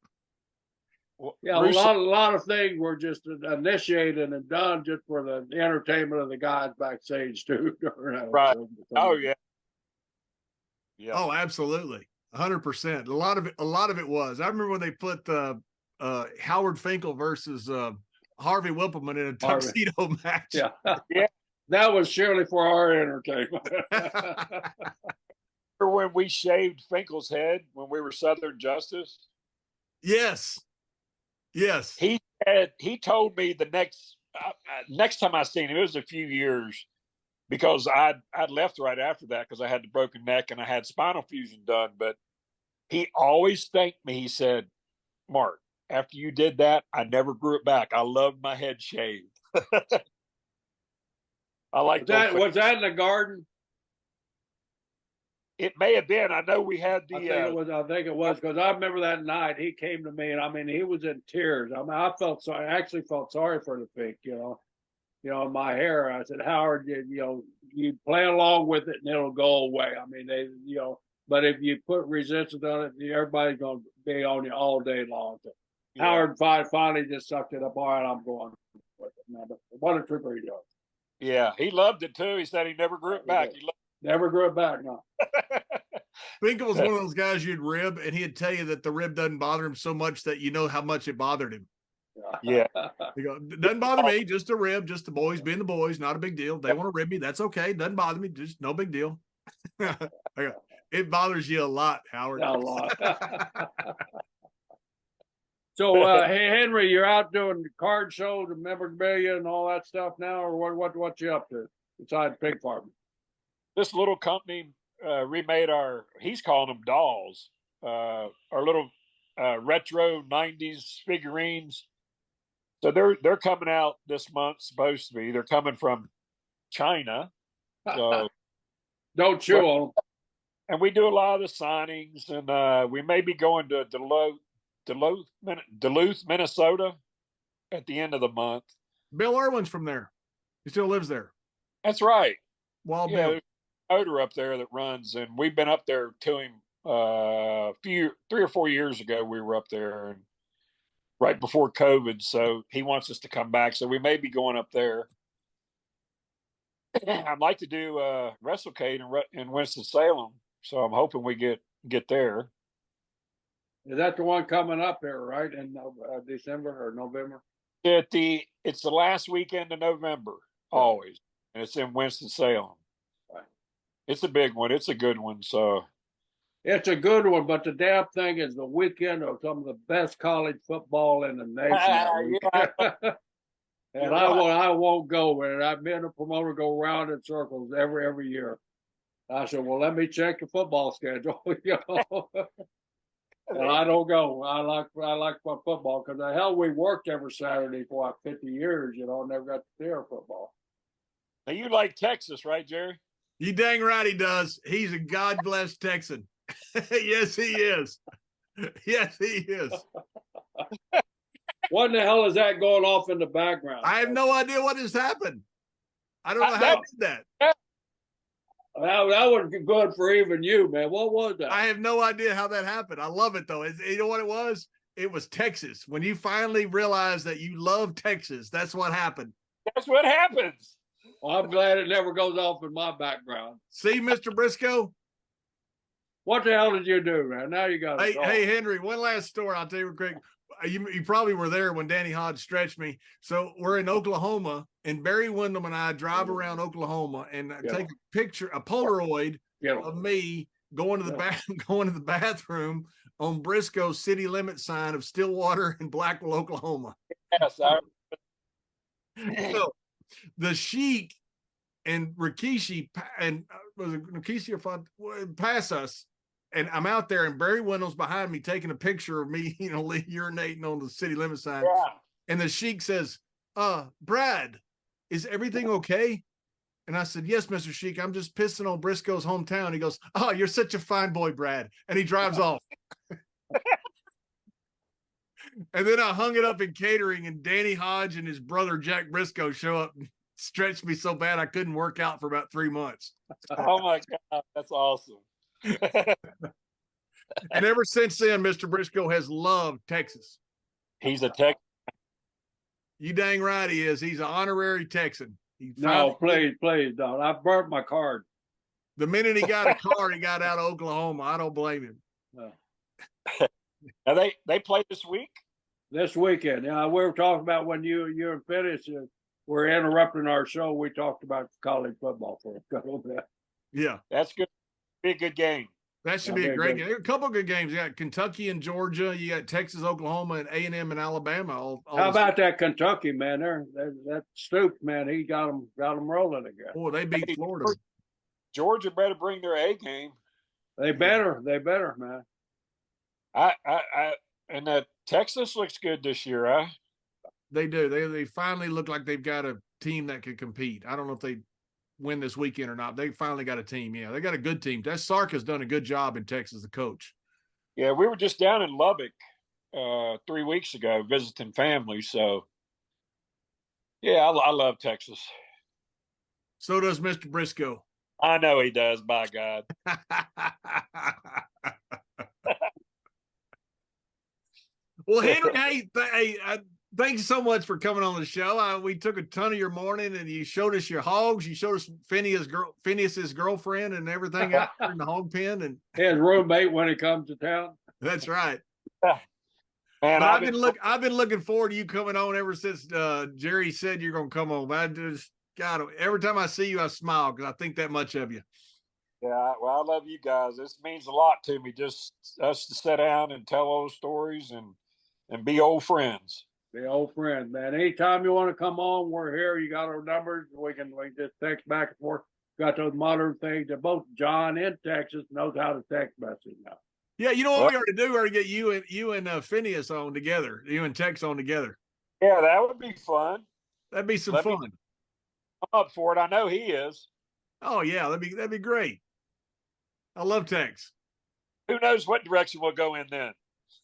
Yeah, Bruce, a lot of things were just initiated and done just for the entertainment of the guys backstage too. Right. Oh yeah. Yeah. Oh, absolutely. 100%. A lot of it was. I remember when they put Howard Finkel versus Harvey Whippleman in a tuxedo match. Yeah. Yeah. That was surely for our entertainment. When we shaved Finkel's head when we were Southern Justice. Yes. He told me the next time I seen him, it was a few years. because I'd left right after that because I had the broken neck and I had spinal fusion done. But he always thanked me. He said, Mark, after you did that, I never grew it back. I loved my head shaved. I like that. Was that in the garden? It may have been. I know we had the. I think it was because I remember that night he came to me, and I mean he was in tears. I mean I felt sorry. I actually felt sorry for the pig. My hair. I said, Howard, you play along with it and it'll go away. I mean but if you put resistance on it, everybody's going to be on you all day long. So yeah. Howard finally just sucked it up. All right, I'm going with it. Now, what a trooper he does. Yeah, he loved it too. He said he never grew it back. Never grew it back, no. Finkel was one of those guys you'd rib, and he'd tell you that the rib doesn't bother him so much that you know how much it bothered him. Yeah. You go, doesn't bother me, just a rib, just the boys being the boys, not a big deal. They want to rib me, that's okay. Doesn't bother me, just no big deal. It bothers you a lot, Howard. A lot. So, hey, Henry, you're out doing card shows and memorabilia and all that stuff now, or what you up to besides pig farming? This little company remade he's calling them dolls, our little retro 90s figurines. So they're coming out this month, supposed to be. They're coming from China. So don't chew on them. And we do a lot of the signings, and we may be going to Duluth, Minnesota at the end of the month. Bill Irwin's from there. He still lives there. That's right. Wild yeah, Bill. There's a motor up there that runs, and we've been up there to him 3 or 4 years ago. We were up there, and right before COVID, so he wants us to come back. So we may be going up there. I'd like to do WrestleCade in Winston-Salem, so I'm hoping we get there. Is that the one coming up here, right, in December or November? It's the last weekend of November, always, and it's in Winston-Salem. Right. It's a big one. It's a good one. So it's a good one, but the damn thing is the weekend of some of the best college football in the nation. And right. I won't go. And I've been a promoter go round in circles every year. I said, well, let me check the football schedule. And I don't go. I like my football because the hell we worked every Saturday for like 50 years. Never got to see our football. Now you like Texas, right, Jerry? You dang right he does. He's a God-blessed Texan. Yes, he is. Yes, he is. What in the hell is that going off in the background? I have no idea what has happened. I don't know how I did that. That was good for even you, man. What was that? I have no idea how that happened. I love it, though. You know what it was? It was Texas. When you finally realized that you love Texas, that's what happened. That's what happens. Well, I'm glad it never goes off in my background. See, Mr. Brisco? What the hell did you do, man? Now you got it. Hey, Henry, one last story. I'll tell you real quick. You probably were there when Danny Hodge stretched me. So we're in Oklahoma, and Barry Windham and I drive around Oklahoma and take a picture, a Polaroid of me going to the bathroom on Briscoe's city limit sign of Stillwater and Blackwell, Oklahoma. Yes, so the Sheik and Rikishi and was it Rikishi or pass us. And I'm out there, and Barry Wendell's behind me taking a picture of me, urinating on the city limit sign. Yeah. And the Sheik says, Brad, is everything okay? And I said, yes, Mr. Sheik, I'm just pissing on Briscoe's hometown. He goes, oh, you're such a fine boy, Brad. And he drives off. And then I hung it up in catering, and Danny Hodge and his brother, Jack Briscoe, show up and stretched me so bad I couldn't work out for about 3 months. Oh, my God. That's awesome. And ever since then, Mr. Briscoe has loved Texas. He's a Texan. You dang right he is. He's an honorary Texan. No, please, don't. I burnt my card. The minute he got a car, he got out of Oklahoma. I don't blame him. No. Now they play this week? This weekend. Yeah, we were talking about when you're finished. We're interrupting our show. We talked about college football for a little bit. Yeah. That's good. Be a good game. That should be a great game. There are a couple of good games. You got Kentucky and Georgia. You got Texas, Oklahoma, and A&M and Alabama. How about that Kentucky, man? That Stoops, man, he got them rolling again. Boy, they beat Florida. Georgia better bring their A game. They better, man. And that Texas looks good this year, huh? They do. They finally look like they've got a team that can compete. I don't know if they win this weekend or not. They finally got a team. Yeah, they got a good team. That Sark has done a good job in Texas, the coach. Yeah, we were just down in Lubbock 3 weeks ago visiting family. So, yeah, I love Texas. So does Mr. Brisco. I know he does, by God. Well, Henry, hey, thanks so much for coming on the show. We took a ton of your morning, and you showed us your hogs. You showed us Phineas's girlfriend and everything out there in the hog pen, and his roommate when he comes to town. That's right. Man, I've been looking forward to you coming on ever since Jerry said you're going to come on. I just every time I see you, I smile because I think that much of you. Yeah, well, I love you guys. This means a lot to me. Just us to sit down and tell those stories and be old friends. Be old friends, man. Anytime you want to come on, we're here. You got our numbers. We can just text back and forth. Got those modern things that both John and Texas knows how to text message now. Yeah, you know what we ought to do? We ought to get you and Phineas on together. You and Tex on together. Yeah, that would be fun. That'd be some fun. I'm up for it. I know he is. Oh yeah, that'd be great. I love Tex. Who knows what direction we'll go in then?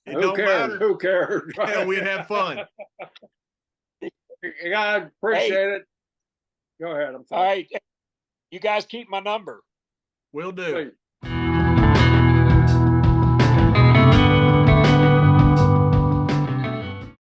Who cares? Who cares? Yeah, we'd have fun. I appreciate it. Go ahead. I'm sorry. All right. You guys keep my number. Will do.